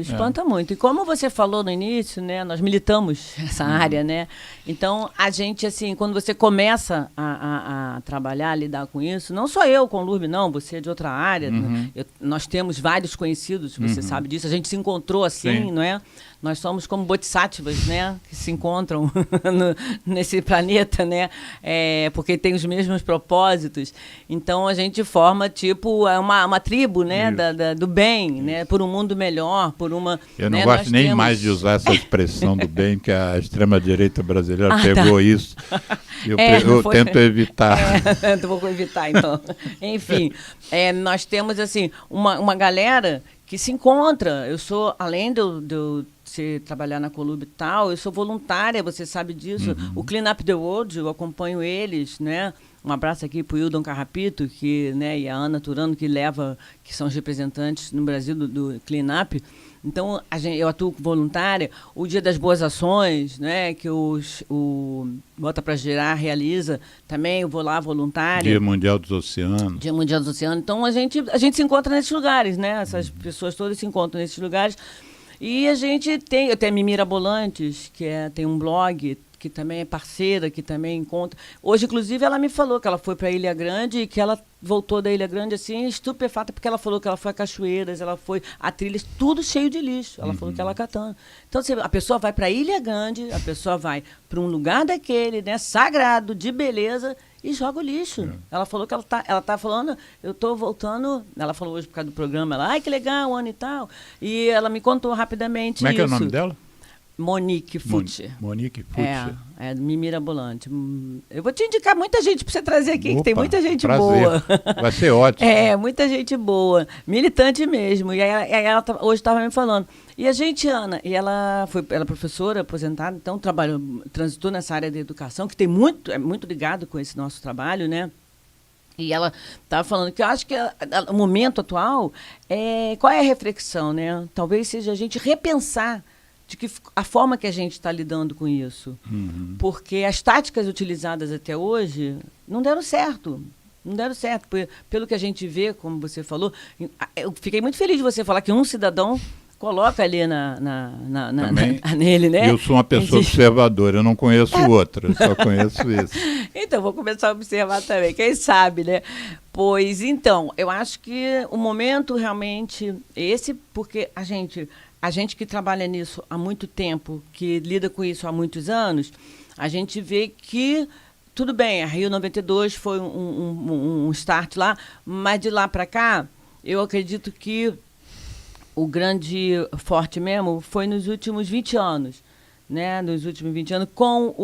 Espanta muito. E como você falou no início, né? Nós militamos essa área, né? Então, a gente, assim, quando você começa a trabalhar, a lidar com isso, não só eu, Conlube, não, você é de outra área, nós temos vários conhecidos, você sabe disso, a gente se encontrou assim, não é? Nós somos como bodhisattvas, né? Que se encontram nesse planeta, né? Porque tem os mesmos propósitos. Então, a gente forma, tipo, uma tribo, né, do bem, né, por um mundo melhor, por uma... Eu não né, gosto nem mais de usar essa expressão do bem, que a extrema-direita brasileira pegou isso. Eu tento evitar. Vou evitar, então. Enfim, nós temos, assim, uma galera que se encontra. Eu sou, além de eu trabalhar na Colube e tal, eu sou voluntária, você sabe disso. O Clean Up the World, eu acompanho eles, né? Um abraço aqui para o Hildon Carrapito, né, e a Ana Turano, que são os representantes no Brasil do Clean Up. Então, eu atuo voluntária. O Dia das Boas Ações, né, que o Bota para Girar realiza, também eu vou lá voluntária. Dia Mundial dos Oceanos. Dia Mundial dos Oceanos. Então, a gente se encontra nesses lugares, né? Essas pessoas todas se encontram nesses lugares. E a gente tem a Mimi Mirabolantes, que tem um blog, que também é parceira, que também encontra. Hoje, inclusive, ela me falou que ela foi para a Ilha Grande e que ela voltou da Ilha Grande assim, estupefata, porque ela falou que ela foi a cachoeiras, ela foi a trilhas, tudo cheio de lixo. Ela falou que ela catando. Então, a pessoa vai para a Ilha Grande, a pessoa vai para um lugar daquele, né, sagrado, de beleza, e joga o lixo. Ela falou que ela tá falando, eu estou voltando, ela falou hoje por causa do programa, ai, que legal, Ana e tal. E ela me contou rapidamente isso. Como é que é o nome dela? Monique Fucci. Monique Fucci. É do Mimi Mirabolante. Eu vou te indicar muita gente para você trazer aqui, que tem muita gente prazer. Boa. Vai ser ótimo. Muita gente boa. Militante mesmo. E ela hoje estava me falando. E a gente, Ana, ela é professora aposentada, então transitou nessa área da educação, que é muito ligado com esse nosso trabalho, né? E ela estava falando que eu acho que o momento atual, qual é a reflexão, né? Talvez seja a gente repensar de que a forma que a gente está lidando com isso. Porque as táticas utilizadas até hoje não deram certo. Não deram certo. Pelo que a gente vê, como você falou, eu fiquei muito feliz de você falar que um cidadão coloca ali nele, né? Eu sou uma pessoa observadora, eu não conheço outra, eu só conheço isso. Então, vou começar a observar também, quem sabe, né? Pois, então, eu acho que o momento realmente esse, porque a gente que trabalha nisso há muito tempo, que lida com isso há muitos anos, a gente vê que, tudo bem, a Rio 92 foi um start lá, mas de lá para cá, eu acredito que o grande forte mesmo foi nos últimos 20 anos, né? Nos últimos 20 anos, com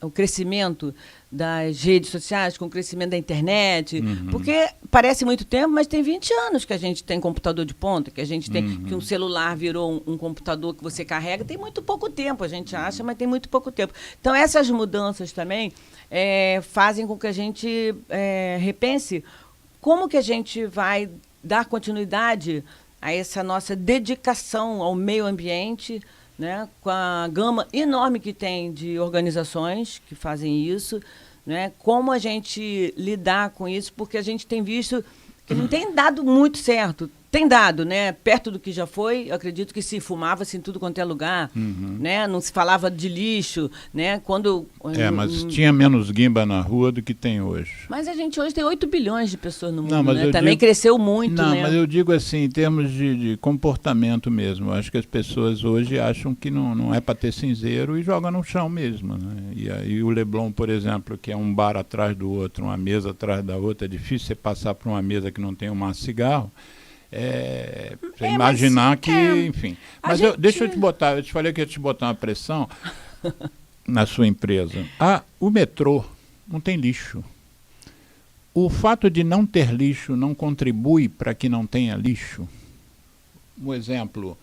o crescimento das redes sociais, com o crescimento da internet, porque parece muito tempo, mas tem 20 anos que a gente tem computador de ponta, que a gente tem que um celular virou um computador que você carrega, tem muito pouco tempo, a gente acha, mas tem muito pouco tempo. Então, essas mudanças também fazem com que a gente repense como que a gente vai dar continuidade a essa nossa dedicação ao meio ambiente, né, com a gama enorme que tem de organizações que fazem isso, né, como a gente lidar com isso, porque a gente tem visto que não tem dado muito certo. Tem dado, né? Perto do que já foi, eu acredito que se fumava-se em tudo quanto é lugar, né? Não se falava de lixo, né? Mas tinha menos guimba na rua do que tem hoje. Mas a gente hoje tem 8 bilhões de pessoas no mundo, né? Também cresceu muito, né? Mas eu digo assim, em termos de comportamento mesmo, eu acho que as pessoas hoje acham que não é para ter cinzeiro e jogam no chão mesmo, né? E aí o Leblon, por exemplo, que é um bar atrás do outro, uma mesa atrás da outra, é difícil você passar por uma mesa que não tem um maço de cigarro. Você imaginar que, enfim. Mas deixa eu te botar, eu te falei que ia te botar uma pressão na sua empresa. O metrô não tem lixo. O fato de não ter lixo não contribui para que não tenha lixo. Um exemplo,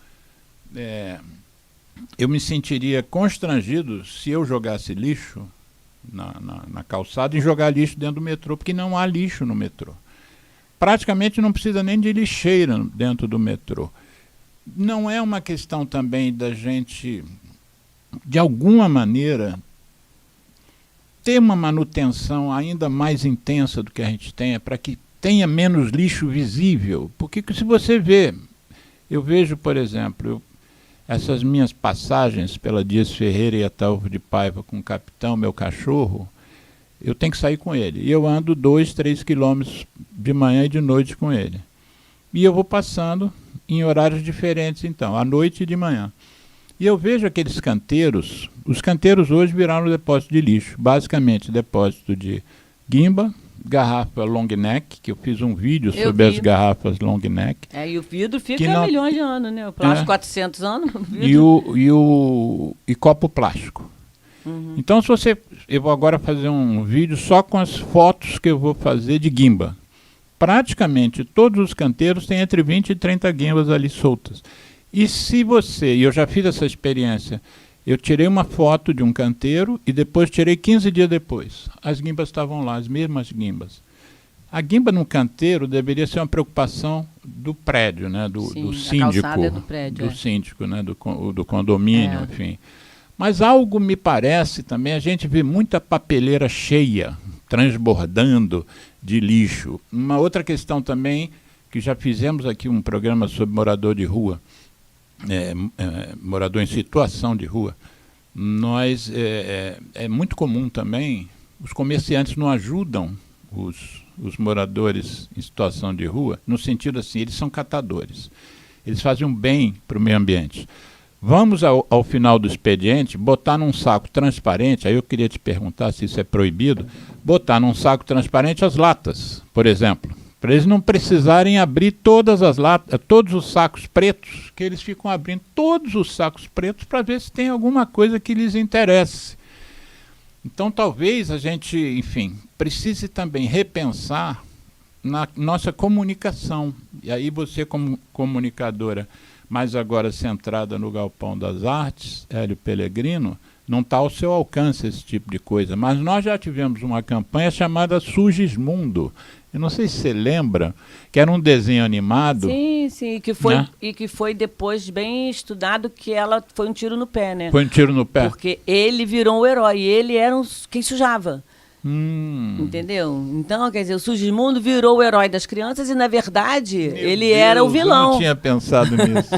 eu me sentiria constrangido se eu jogasse lixo na calçada e jogar lixo dentro do metrô, porque não há lixo no metrô. Praticamente não precisa nem de lixeira dentro do metrô. Não é uma questão também da gente, de alguma maneira, ter uma manutenção ainda mais intensa do que a gente tem, para que tenha menos lixo visível? Porque se você vê, eu vejo, por exemplo, essas minhas passagens pela Dias Ferreira e Ataúfo de Paiva com o Capitão, meu cachorro, eu tenho que sair com ele. E eu ando 2, 3 quilômetros de manhã e de noite com ele. E eu vou passando em horários diferentes, então, à noite e de manhã. E eu vejo aqueles canteiros. Os canteiros hoje viraram depósito de lixo. Basicamente, depósito de guimba, garrafa long neck, que eu fiz um vídeo Eu sobre vi. as garrafas long neck. E o vidro fica Que não- milhões de anos, né? O plástico 400 anos, o vidro... E copo plástico. Então, se você... Eu vou agora fazer um vídeo só com as fotos que eu vou fazer de guimba. Praticamente todos os canteiros têm entre 20 e 30 guimbas ali soltas. E se você... E eu já fiz essa experiência. Eu tirei uma foto de um canteiro e depois tirei 15 dias depois. As guimbas estavam lá, as mesmas guimbas. A guimba no canteiro deveria ser uma preocupação do prédio, né? do Sim, a síndico. calçada é do prédio, síndico, né? do condomínio, É. enfim. Mas algo me parece também, a gente vê muita papeleira cheia, transbordando de lixo. Uma outra questão também, que já fizemos aqui um programa sobre morador de rua, morador em situação de rua. É muito comum também, os comerciantes não ajudam os moradores em situação de rua, no sentido assim, eles são catadores. Eles fazem um bem para o meio ambiente. Vamos ao final do expediente, botar num saco transparente, aí eu queria te perguntar se isso é proibido, botar num saco transparente as latas, por exemplo, para eles não precisarem abrir todas as latas, todos os sacos pretos, que eles ficam abrindo todos os sacos pretos para ver se tem alguma coisa que lhes interesse. Então talvez a gente, enfim, precise também repensar na nossa comunicação. E aí você, como comunicadora, mas agora centrada no Galpão das Artes, Hélio Pellegrino, não está ao seu alcance esse tipo de coisa. Mas nós já tivemos uma campanha chamada Sugismundo. Eu não sei se você lembra, que era um desenho animado. Sim, sim, que foi, Né? e que foi depois bem estudado, que ela foi um tiro no pé, né? Foi um tiro no pé. Porque ele virou o herói, ele era quem sujava. Hum. Entendeu? Então, quer dizer, o Sugismundo virou o herói das crianças e, na verdade, Meu ele era o Deus, vilão. Eu não tinha pensado nisso.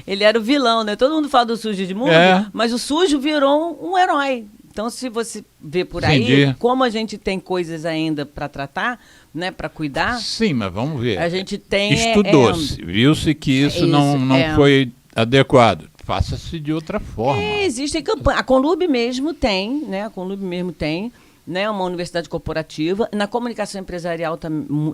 Ele era o vilão, né? Todo mundo fala do Sugismundo, mas o sujo virou um herói. Então, se você vê por aí, Entendi. como a gente tem coisas ainda para tratar, né, para cuidar, Sim, mas vamos ver. a gente tem... Estudou-se, viu-se que isso não foi adequado. Faça-se de outra forma. Existem campanhas. A Conlub mesmo tem, né? A Conlub mesmo tem, né, uma universidade corporativa. Na comunicação empresarial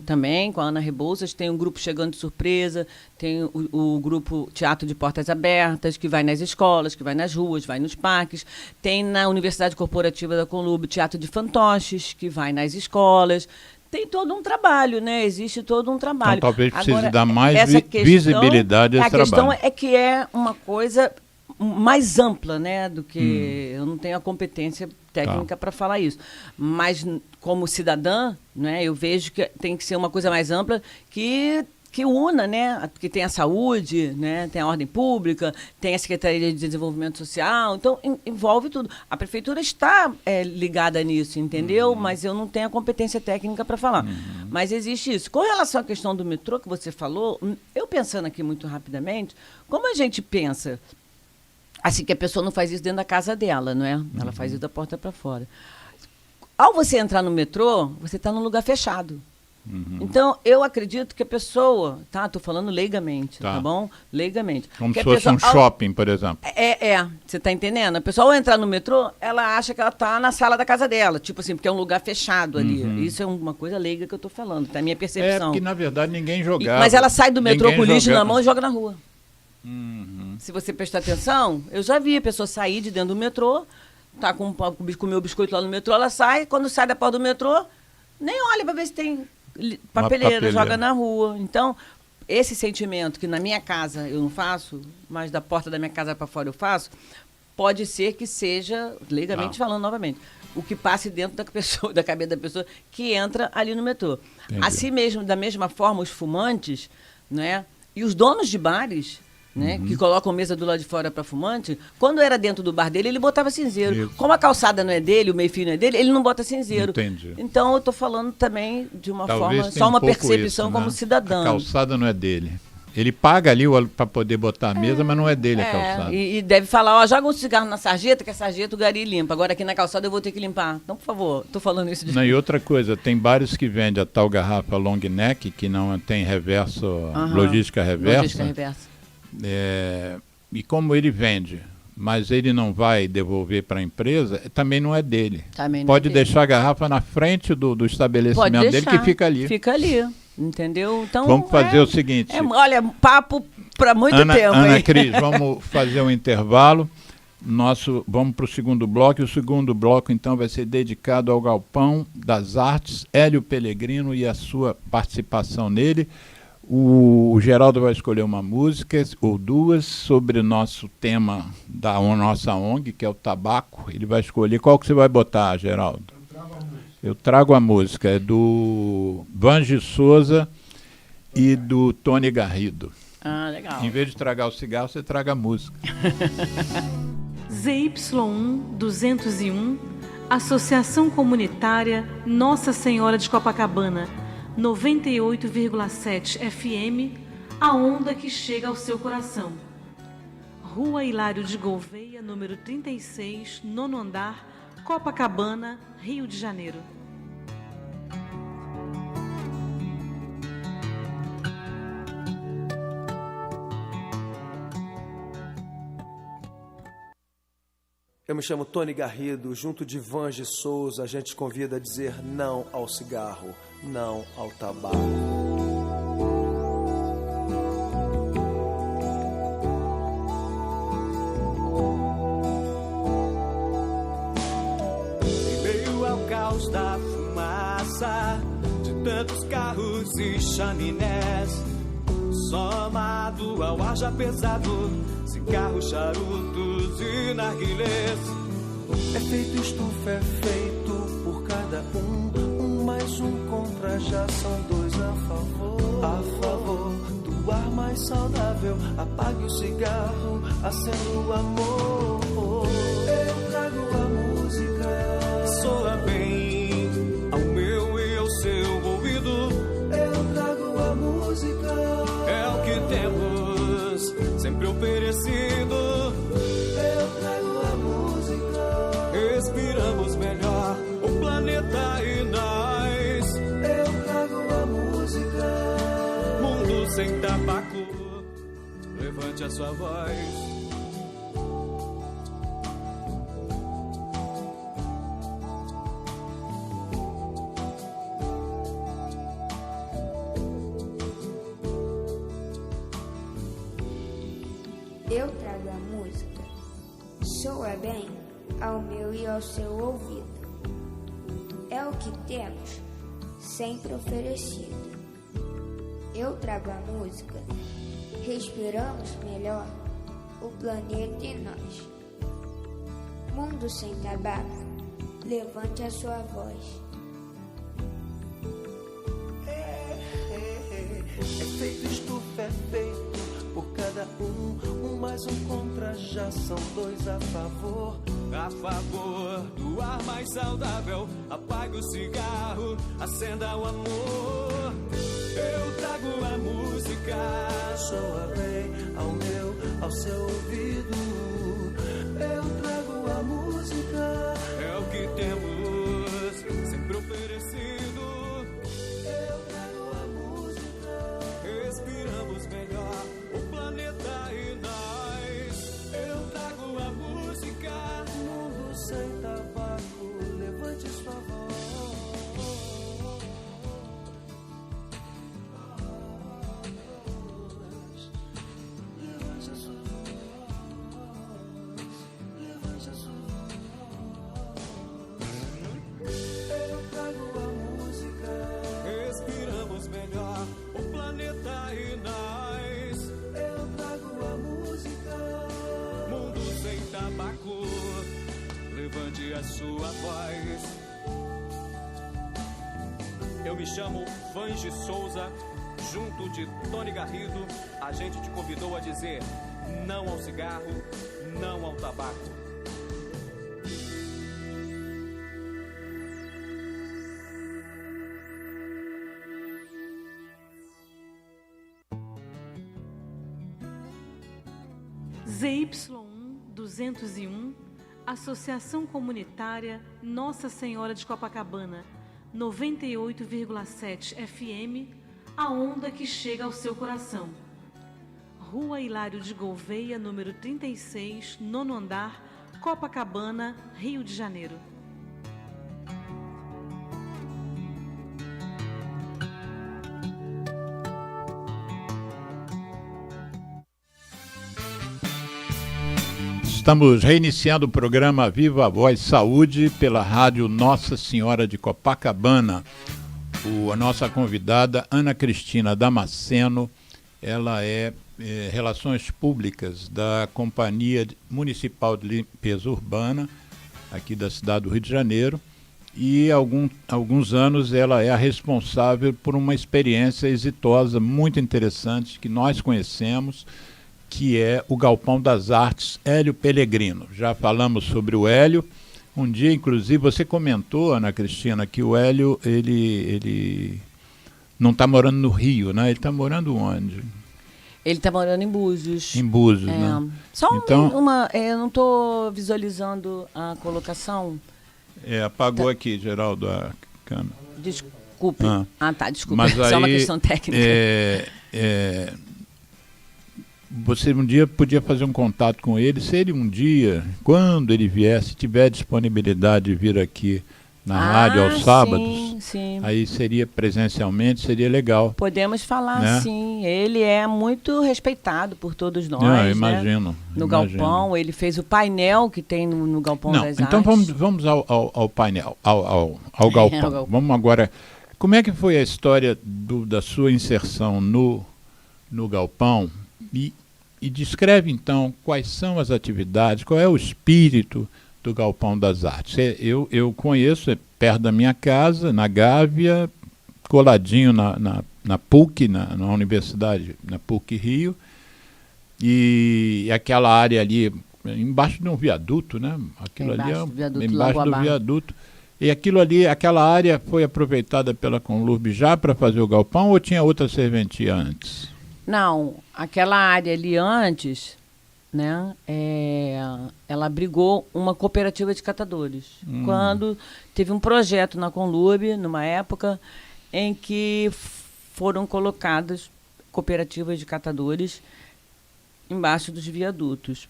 também, com a Ana Rebouças, tem um grupo Chegando de Surpresa, tem o grupo Teatro de Portas Abertas, que vai nas escolas, que vai nas ruas, vai nos parques. Tem na Universidade Corporativa da Conlub Teatro de Fantoches, que vai nas escolas. Tem todo um trabalho, né? Existe todo um trabalho. Então talvez precise Agora, dar mais essa visibilidade a esse trabalho. A questão é que é uma coisa mais ampla, né, do que eu não tenho a competência técnica para falar isso, mas como cidadã, né, eu vejo que tem que ser uma coisa mais ampla que una, né, que tem a saúde, né, tem a ordem pública, tem a Secretaria de Desenvolvimento Social, então envolve tudo. A prefeitura está ligada nisso, entendeu? Mas eu não tenho a competência técnica para falar. Mas existe isso. Com relação à questão do metrô que você falou, eu pensando aqui muito rapidamente, como a gente pensa assim, que a pessoa não faz isso dentro da casa dela, não é? Ela faz isso da porta para fora. Ao você entrar no metrô, você está num lugar fechado. Então, eu acredito que a pessoa... Tá, estou falando leigamente, tá bom? Leigamente. Como que se fosse um shopping, por exemplo. Você está entendendo? A pessoa, ao entrar no metrô, ela acha que ela está na sala da casa dela. Tipo assim, porque é um lugar fechado ali. Isso é uma coisa leiga que eu estou falando, tá? A minha percepção. Porque, na verdade, ninguém jogava. Mas ela sai do metrô com lixo na mão e joga na rua. Se você prestar atenção, eu já vi a pessoa sair de dentro do metrô, tá com o meu biscoito lá no metrô, ela sai, quando sai da porta do metrô, nem olha para ver se tem papeleira, joga na rua. Então, esse sentimento que na minha casa eu não faço, mas da porta da minha casa para fora eu faço, pode ser que seja, legalmente falando novamente, o que passe dentro da pessoa, da cabeça da pessoa que entra ali no metrô. Entendi. Assim mesmo, da mesma forma, os fumantes, né, e os donos de bares, né, que colocam mesa do lado de fora para fumante, quando era dentro do bar dele, ele botava cinzeiro. Isso. Como a calçada não é dele, o meio-fio não é dele, ele não bota cinzeiro. Entendi. Então, eu estou falando também de uma Talvez forma, tenha só uma um pouco percepção isso, como né? cidadão. A calçada não é dele. Ele paga ali para poder botar a mesa, mas não é dele a calçada. E deve falar, ó, joga um cigarro na sarjeta, que a sarjeta o gari limpa. Agora aqui na calçada eu vou ter que limpar. Então, por favor, estou falando isso de... Não, e outra coisa, tem bares que vendem a tal garrafa long neck, que não tem reverso, logística reversa. Logística reversa. E como ele vende mas ele não vai devolver para a empresa, também não é dele. Também não Pode é dele. deixar a garrafa na frente do estabelecimento dele, que fica ali. Fica ali, entendeu? Então, Vamos fazer o seguinte. Olha, papo para muito tempo. Ana hein? Cris, vamos fazer um intervalo. Vamos para o segundo bloco. E o segundo bloco, então, vai ser dedicado ao Galpão das Artes, Hélio Pellegrino e a sua participação nele. O Geraldo vai escolher uma música ou duas sobre o nosso tema da nossa ONG, que é o tabaco. Ele vai escolher. Qual que você vai botar, Geraldo? Eu trago a música. É do Vange Souza e do Tony Garrido. Ah, legal. Em vez de tragar o cigarro, você traga a música. ZY1 201, Associação Comunitária Nossa Senhora de Copacabana, 98,7 FM, a onda que chega ao seu coração. Rua Hilário de Gouveia, número 36, nono andar, Copacabana, Rio de Janeiro. Eu me chamo Tony Garrido, junto de Vange Souza, a gente convida a dizer não ao cigarro, não ao tabaco. Em meio ao caos da fumaça, de tantos carros e chaminés, somado ao ar já pesado, cigarros, charutos e narguilés. É feito estufa, é feito por cada um mais um contra, já são dois a favor do ar mais saudável. Apague o cigarro, acenda o amor. Eu trago a música, Soa bem ao meu e ao seu ouvido. eu trago a música, É o que temos sempre oferecido. eu trago a música, Respiramos melhor o planeta e nós. eu trago a música. Mundo sem tabaco, levante a sua voz. Eu trago a música, soa bem ao meu e ao seu ouvido. É o que temos, sempre oferecido. Eu trago a música, respiramos melhor o planeta e nós. Mundo sem tabaco, levante a sua voz. É feito estufa, é feito por cada um mais um contra, já são dois a favor. A favor do ar mais saudável, apague o cigarro, acenda o amor. Eu trago a música, Soa bem ao meu, ao seu ouvido. Eu trago a música, é o que temos sempre oferecido. eu trago a música, Respiramos melhor o planeta e nós. Eu trago a música. mundo sem tabaco, levante sua voz. Levante a sua voz, levante a sua voz. Eu trago a música, Respiramos melhor o planeta e nós. eu trago a música. Mundo sem tabaco, levante a sua voz. Eu me chamo Vange Souza, junto de Tony Garrido, a gente te convidou a dizer não ao cigarro, não ao tabaco. ZY1 201, Associação Comunitária Nossa Senhora de Copacabana, 98,7 FM, a onda que chega ao seu coração. Rua Hilário de Gouveia, número 36, nono andar, Copacabana, Rio de Janeiro. Estamos reiniciando o programa Viva a Voz Saúde pela rádio Nossa Senhora de Copacabana. A nossa convidada, Ana Cristina Damasceno, ela é Relações Públicas da Companhia Municipal de Limpeza Urbana, aqui da cidade do Rio de Janeiro, e há alguns anos ela é a responsável por uma experiência exitosa, muito interessante, que nós conhecemos, que é o Galpão das Artes Hélio Pellegrino. Já falamos sobre o Hélio. Um dia, inclusive, você comentou, Ana Cristina, que o Hélio, ele não está morando no Rio, né? Ele está morando onde? Ele está morando em Búzios. Em Búzios, né? Só então, eu não estou visualizando a colocação. Apagou aqui, Geraldo, a câmera. Desculpe. Tá, desculpe. Mas Só uma questão técnica. Você um dia podia fazer um contato com ele, se ele um dia, quando ele vier, se tiver disponibilidade de vir aqui na rádio aos sábados, sim. Aí seria presencialmente, seria legal. Podemos falar, né? Sim. Ele é muito respeitado por todos nós. Eu imagino. Né? No Galpão, ele fez o painel que tem no Galpão das então Artes. Vamos ao painel, ao Galpão. Vamos agora. Como é que foi a história da sua inserção no Galpão? E descreve, então, quais são as atividades, qual é o espírito do Galpão das Artes. Eu conheço, é perto da minha casa, na Gávea, coladinho na PUC, na Universidade, na PUC Rio, e aquela área ali, embaixo de um viaduto, né? Aquilo ali embaixo do viaduto. E aquilo ali, aquela área foi aproveitada pela Conlurb já para fazer o galpão ou tinha outra serventia antes? Não, aquela área ali antes, né, ela abrigou uma cooperativa de catadores. Quando teve um projeto na Conlurb, numa época, em que foram colocadas cooperativas de catadores embaixo dos viadutos.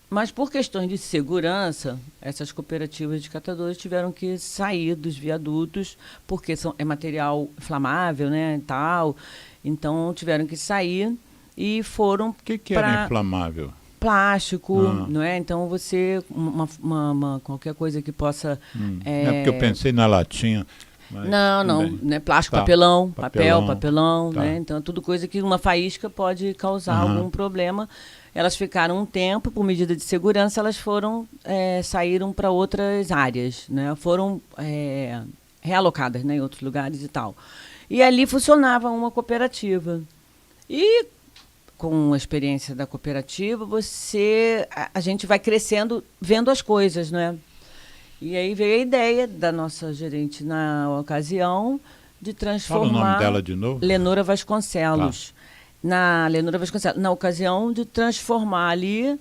Mas por questões de segurança, essas cooperativas de catadores tiveram que sair dos viadutos, porque é material inflamável, né, e tal. Então tiveram que sair e foram. O que era inflamável? Plástico, não é? Então você qualquer coisa que possa. É porque eu pensei na latinha. Mas não, né? Plástico, papelão, papelão, né? Então tudo coisa que uma faísca pode causar algum problema. Elas ficaram um tempo, por medida de segurança, elas saíram para outras áreas, né? Foram realocadas, né, em outros lugares e tal. E ali funcionava uma cooperativa. E com a experiência da cooperativa, a gente vai crescendo vendo as coisas, né? E aí veio a ideia da nossa gerente na ocasião de transformar... Fala o nome dela de novo. Lenora Vasconcelos. Na ocasião de transformar ali,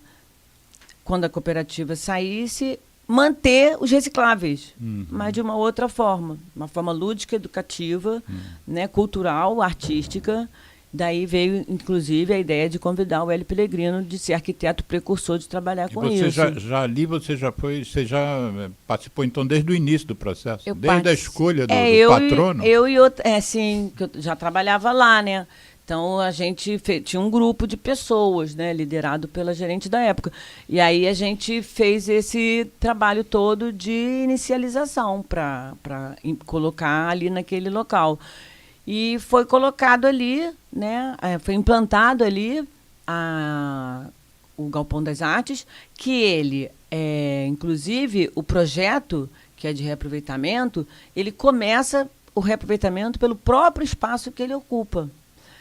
quando a cooperativa saísse, manter os recicláveis, mas de uma outra forma, uma forma lúdica, educativa, né, cultural, artística. Daí veio, inclusive, a ideia de convidar o Hélio Pellegrino de ser arquiteto precursor de trabalhar com isso. Você já participou, então, desde o início do processo? Desde a escolha do patrono? Sim, que eu já trabalhava lá, né? Então, a gente tinha um grupo de pessoas, né, liderado pela gerente da época. E aí a gente fez esse trabalho todo de inicialização para colocar ali naquele local. E foi colocado ali, né, foi implantado ali o Galpão das Artes, que ele, inclusive, o projeto, que é de reaproveitamento, ele começa o reaproveitamento pelo próprio espaço que ele ocupa.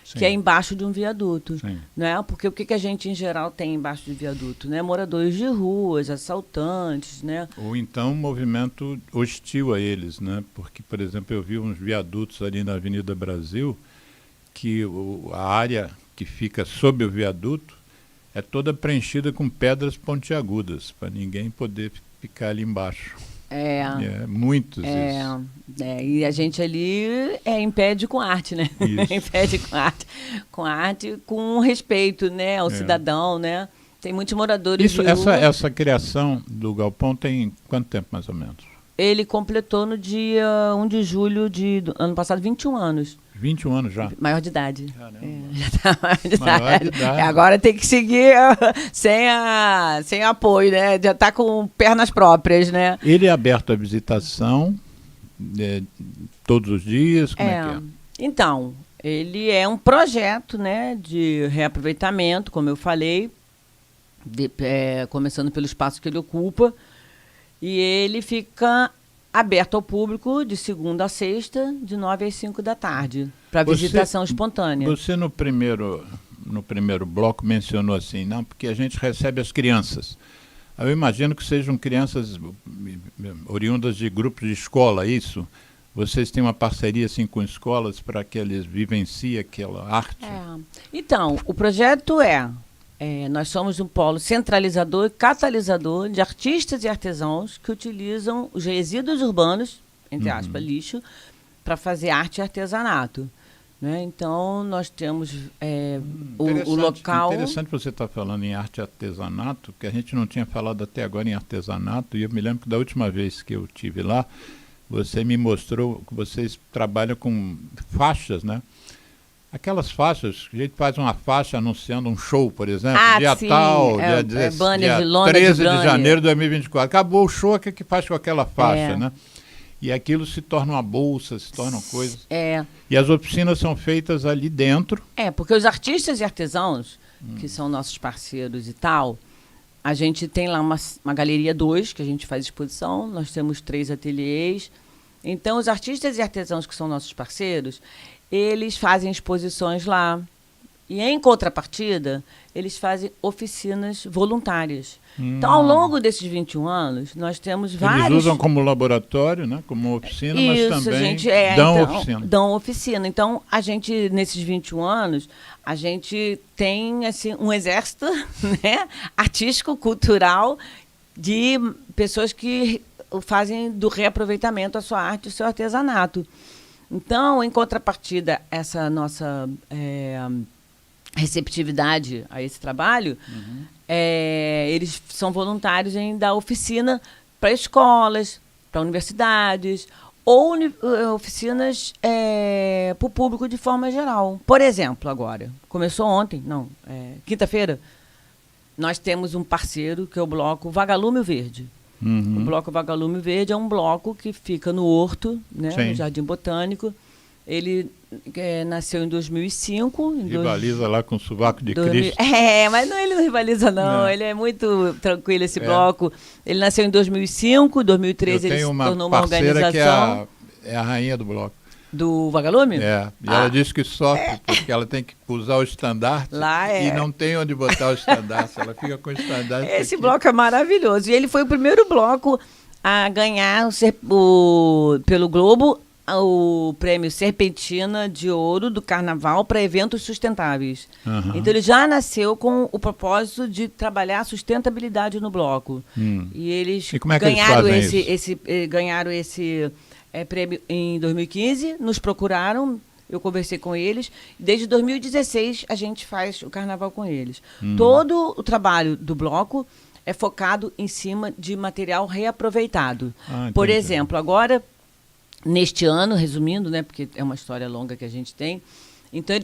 Sim. Que é embaixo de um viaduto, né? Porque o que a gente, em geral, tem embaixo de viaduto? Né? Moradores de ruas, assaltantes, né? Ou então um movimento hostil a eles, né? Porque, por exemplo, eu vi uns viadutos ali na Avenida Brasil, que a área que fica sob o viaduto é toda preenchida com pedras pontiagudas, para ninguém poder ficar ali embaixo. Muitos isso. E a gente ali impede com arte, né? Isso. Impede com arte, com respeito, né, ao cidadão, né? Tem muitos moradores de rua. Essa criação do galpão tem quanto tempo, mais ou menos? Ele completou no dia 1 de julho do ano passado 21 anos. 21 anos já? Maior de idade. Caramba. Já tá Maior de idade. Agora tem que seguir sem apoio, né? Já está com pernas próprias, né? Ele é aberto à visitação todos os dias? Como é que é? Então, ele é um projeto, né, de reaproveitamento, como eu falei, começando pelo espaço que ele ocupa, e ele fica aberto ao público de segunda a sexta, de 9 às 5 da tarde, para visitação espontânea. Você no primeiro bloco mencionou assim, não, porque a gente recebe as crianças. Eu imagino que sejam crianças oriundas de grupos de escola, isso? Vocês têm uma parceria assim com escolas para que eles vivenciem aquela arte? Então, o projeto nós somos um polo centralizador e catalisador de artistas e artesãos que utilizam os resíduos urbanos, entre aspas, lixo, para fazer arte e artesanato. Né? Então, nós temos o local... Interessante você estar falando em arte e artesanato, que a gente não tinha falado até agora em artesanato, e eu me lembro que da última vez que eu estive lá, você me mostrou que vocês trabalham com faixas, né? Aquelas faixas, a gente faz uma faixa anunciando um show, por exemplo, dia sim, tal, dia 13 de janeiro de 2024. Acabou o show, o que faz com aquela faixa, né? E aquilo se torna uma bolsa, se tornam coisas. E as oficinas são feitas ali dentro. Porque os artistas e artesãos, que são nossos parceiros e tal, a gente tem lá uma galeria 2, que a gente faz exposição, nós temos 3 ateliês. Então, os artistas e artesãos que são nossos parceiros, eles fazem exposições lá. E, em contrapartida, eles fazem oficinas voluntárias. Então, ao longo desses 21 anos, nós temos vários... Eles usam como laboratório, né? Como oficina, mas também dão oficina. Então, a gente, nesses 21 anos, a gente tem assim, um exército, né, artístico, cultural, de pessoas que fazem do reaproveitamento a sua arte e o seu artesanato. Então, em contrapartida, essa nossa receptividade a esse trabalho, eles são voluntários em dar oficina para escolas, para universidades, ou oficinas para o público de forma geral. Por exemplo, agora, começou ontem, quinta-feira, nós temos um parceiro que é o Bloco Vagalume Verde. O Bloco Vagalume Verde é um bloco que fica no Horto, né, no Jardim Botânico. Ele nasceu em 2005. Rivaliza lá com o Sovaco de Cristo. Mas ele não rivaliza, não. Ele é muito tranquilo, esse bloco. Ele nasceu em 2005, 2013 ele se tornou uma organização. Que é a rainha do bloco. Do Vagalume? E ela disse que sofre, porque ela tem que usar o estandarte e não tem onde botar o estandarte. Ela fica com o estandarte. Esse bloco é maravilhoso. E ele foi o primeiro bloco a ganhar pelo Globo o prêmio Serpentina de Ouro do Carnaval para eventos sustentáveis. Então ele já nasceu com o propósito de trabalhar a sustentabilidade no bloco. E eles como é que ganharam esse prêmio em 2015, nos procuraram, eu conversei com eles. Desde 2016 a gente faz o carnaval com eles. Todo o trabalho do bloco é focado em cima de material reaproveitado. Por exemplo, agora, neste ano, resumindo, né, porque é uma história longa que a gente tem, então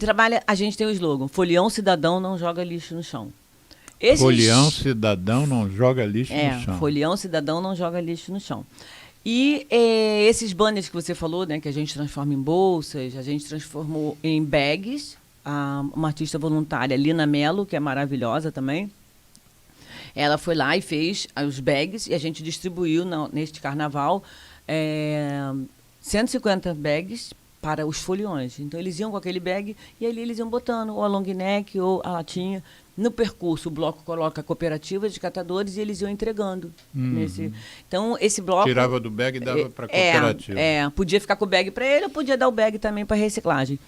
a gente tem o slogan: Folião Cidadão não joga lixo no chão. Folião Cidadão não joga lixo no chão. Folião Cidadão não joga lixo no chão. E esses banners que você falou, né, que a gente transforma em bolsas, a gente transformou em bags. Uma artista voluntária, Lina Mello, que é maravilhosa também, ela foi lá e fez os bags e a gente distribuiu neste carnaval 150 bags para os foliões. Então, eles iam com aquele bag e ali eles iam botando ou a long neck ou a latinha. No percurso, o bloco coloca cooperativas de catadores e eles iam entregando. Então, esse bloco... Tirava do bag e dava para a cooperativa. Podia ficar com o bag para ele ou podia dar o bag também para reciclagem.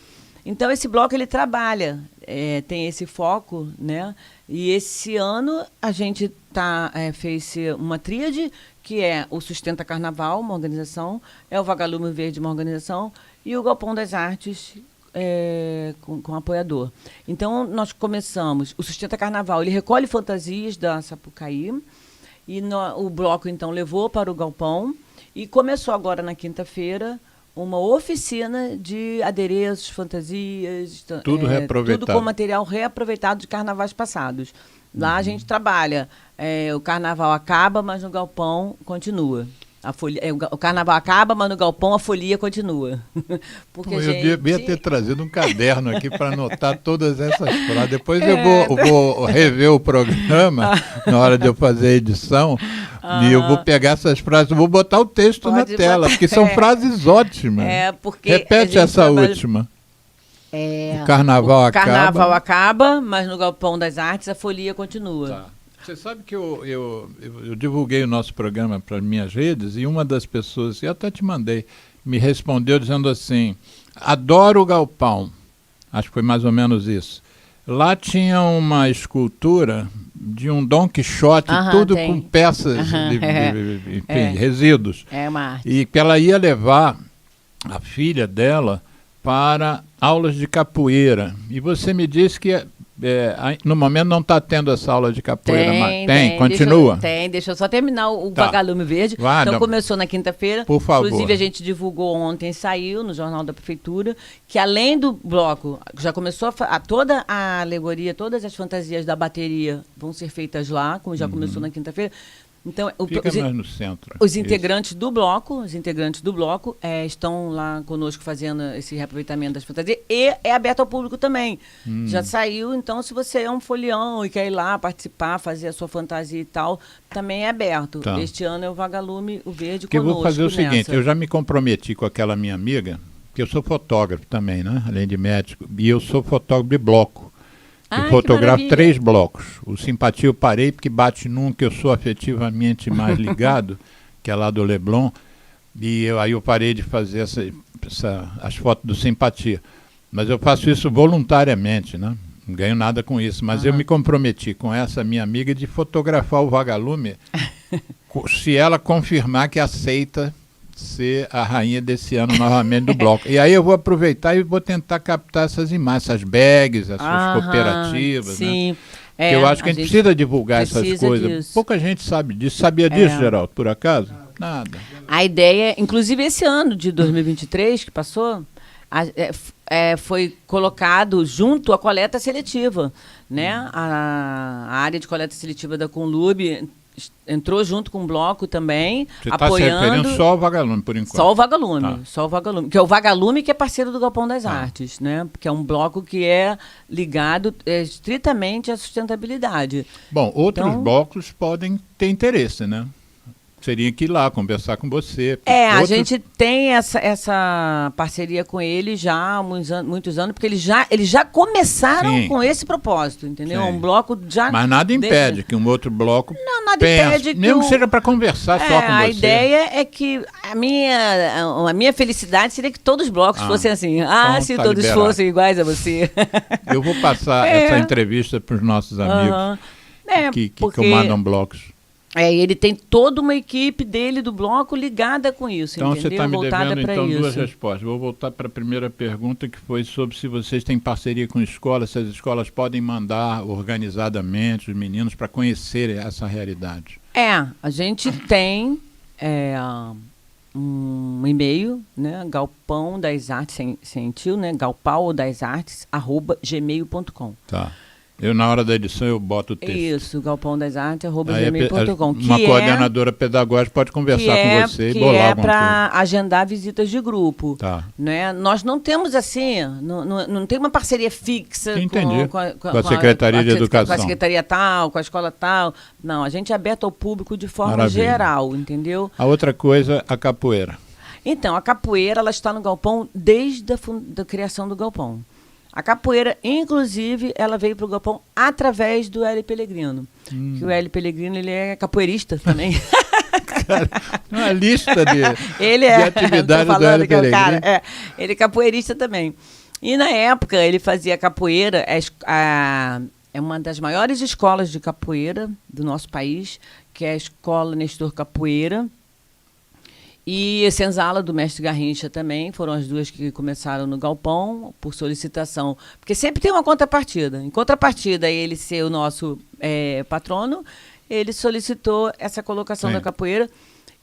Então, esse bloco, ele trabalha, tem esse foco, né? E esse ano a gente fez uma tríade, que é o Sustenta Carnaval, uma organização, é o Vagalume Verde, uma organização, e o Galpão das Artes, com apoiador. Então, nós começamos, o Sustenta Carnaval, ele recolhe fantasias da Sapucaí, e o bloco, então, levou para o Galpão, e começou agora, na quinta-feira, uma oficina de adereços, fantasias, tudo reaproveitado. Tudo com material reaproveitado de carnavais passados. Lá a gente trabalha, o carnaval acaba, mas no galpão continua. O carnaval acaba, mas no galpão a folia continua. Porque eu devia ter trazido um caderno aqui para anotar todas essas frases. Depois eu vou rever o programa na hora de eu fazer a edição e eu vou pegar essas frases, vou botar o texto na tela, porque são frases ótimas. Repete essa última. O carnaval acaba, mas no Galpão das Artes a folia continua. Tá. Você sabe que eu divulguei o nosso programa para minhas redes e uma das pessoas, eu até te mandei, me respondeu dizendo assim, adoro o Galpão. Acho que foi mais ou menos isso. Lá tinha uma escultura de um Dom Quixote, tudo com peças, resíduos. É uma arte. E que ela ia levar a filha dela para aulas de capoeira. E você me disse que no momento não está tendo essa aula de capoeira, mas continua? Deixa eu só terminar o Vagalume Verde. Então começou na quinta-feira. Por favor. Inclusive a gente divulgou ontem, saiu no Jornal da Prefeitura, que além do bloco, já começou toda a alegoria, todas as fantasias da bateria vão ser feitas lá, como já começou na quinta-feira. Então, fica mais no centro. Os integrantes do bloco estão lá conosco fazendo esse reaproveitamento das fantasias e é aberto ao público também. Já saiu, então se você é um folião e quer ir lá participar, fazer a sua fantasia e tal, também é aberto. Tá. Este ano é o Vagalume, o Verde que conosco. Eu vou fazer o seguinte, eu já me comprometi com aquela minha amiga, que eu sou fotógrafo também, né? Além de médico, e eu sou fotógrafo de bloco. Eu fotografo 3 blocos. O Simpatia eu parei porque bate num que eu sou afetivamente mais ligado, que é lá do Leblon, e aí eu parei de fazer as fotos do Simpatia. Mas eu faço isso voluntariamente, né? Não ganho nada com isso, mas eu me comprometi com essa minha amiga de fotografar o Vagalume se ela confirmar que aceita ser a rainha desse ano novamente do bloco. E aí eu vou aproveitar e vou tentar captar essas imagens, essas bags, essas cooperativas, sim. Né? Eu acho que a gente precisa divulgar essas coisas. Disso. Pouca gente sabe disso. Sabia disso, Geraldo, por acaso? Nada. A ideia, inclusive esse ano de 2023 que passou, foi colocado junto à coleta seletiva, né? A área de coleta seletiva da Conlub entrou junto com o bloco também, você apoiando. Você está se referindo só ao Vagalume, por enquanto? Só o Vagalume, que é o Vagalume que é parceiro do Galpão das Artes, né? Que é um bloco que é ligado estritamente à sustentabilidade. Bom, outros blocos podem ter interesse, né? Seria que ir lá conversar com você. A gente tem essa parceria com ele já há muitos anos, porque eles já começaram com esse propósito, entendeu? Um bloco já... Mas nada impede que um outro bloco impede que mesmo que seja para conversar só com você. A ideia é que a minha felicidade seria que todos os blocos fossem assim. Então se todos fossem iguais a você. Eu vou passar essa entrevista para os nossos amigos que comandam blocos. Ele tem toda uma equipe dele do bloco ligada com isso, então, entendeu? Você está me devendo, então, isso. 2 respostas. Vou voltar para a primeira pergunta, que foi sobre se vocês têm parceria com escolas, se as escolas podem mandar organizadamente os meninos para conhecerem essa realidade. A gente tem um e-mail, né? Galpão das Artes, sem tio, né? galpaodasartes@gmail.com. Tá. Eu, na hora da edição, eu boto o texto. Isso, galpaodasartes@gmail.com. Uma coordenadora pedagógica pode conversar com você e bolar alguma coisa. Que é para agendar visitas de grupo. Tá. Né? Nós não temos assim, não tem uma parceria fixa com a Secretaria de Educação. Com a Secretaria tal, com a escola tal. Não, a gente é aberto ao público de forma geral, entendeu? A outra coisa, a capoeira. Então, a capoeira ela está no Galpão desde a criação do Galpão. A capoeira, inclusive, ela veio para o Galpão através do Hélio Pellegrino. Que o Hélio Pellegrino, ele é capoeirista também. Cara, uma lista de atividades do Hélio Pellegrino. Ele é capoeirista também. E na época ele fazia capoeira, é uma das maiores escolas de capoeira do nosso país, que é a Escola Nestor Capoeira. E a Senzala, do mestre Garrincha também, foram as duas que começaram no galpão, por solicitação. Porque sempre tem uma contrapartida. Em contrapartida, ele ser o nosso patrono, ele solicitou essa colocação da capoeira.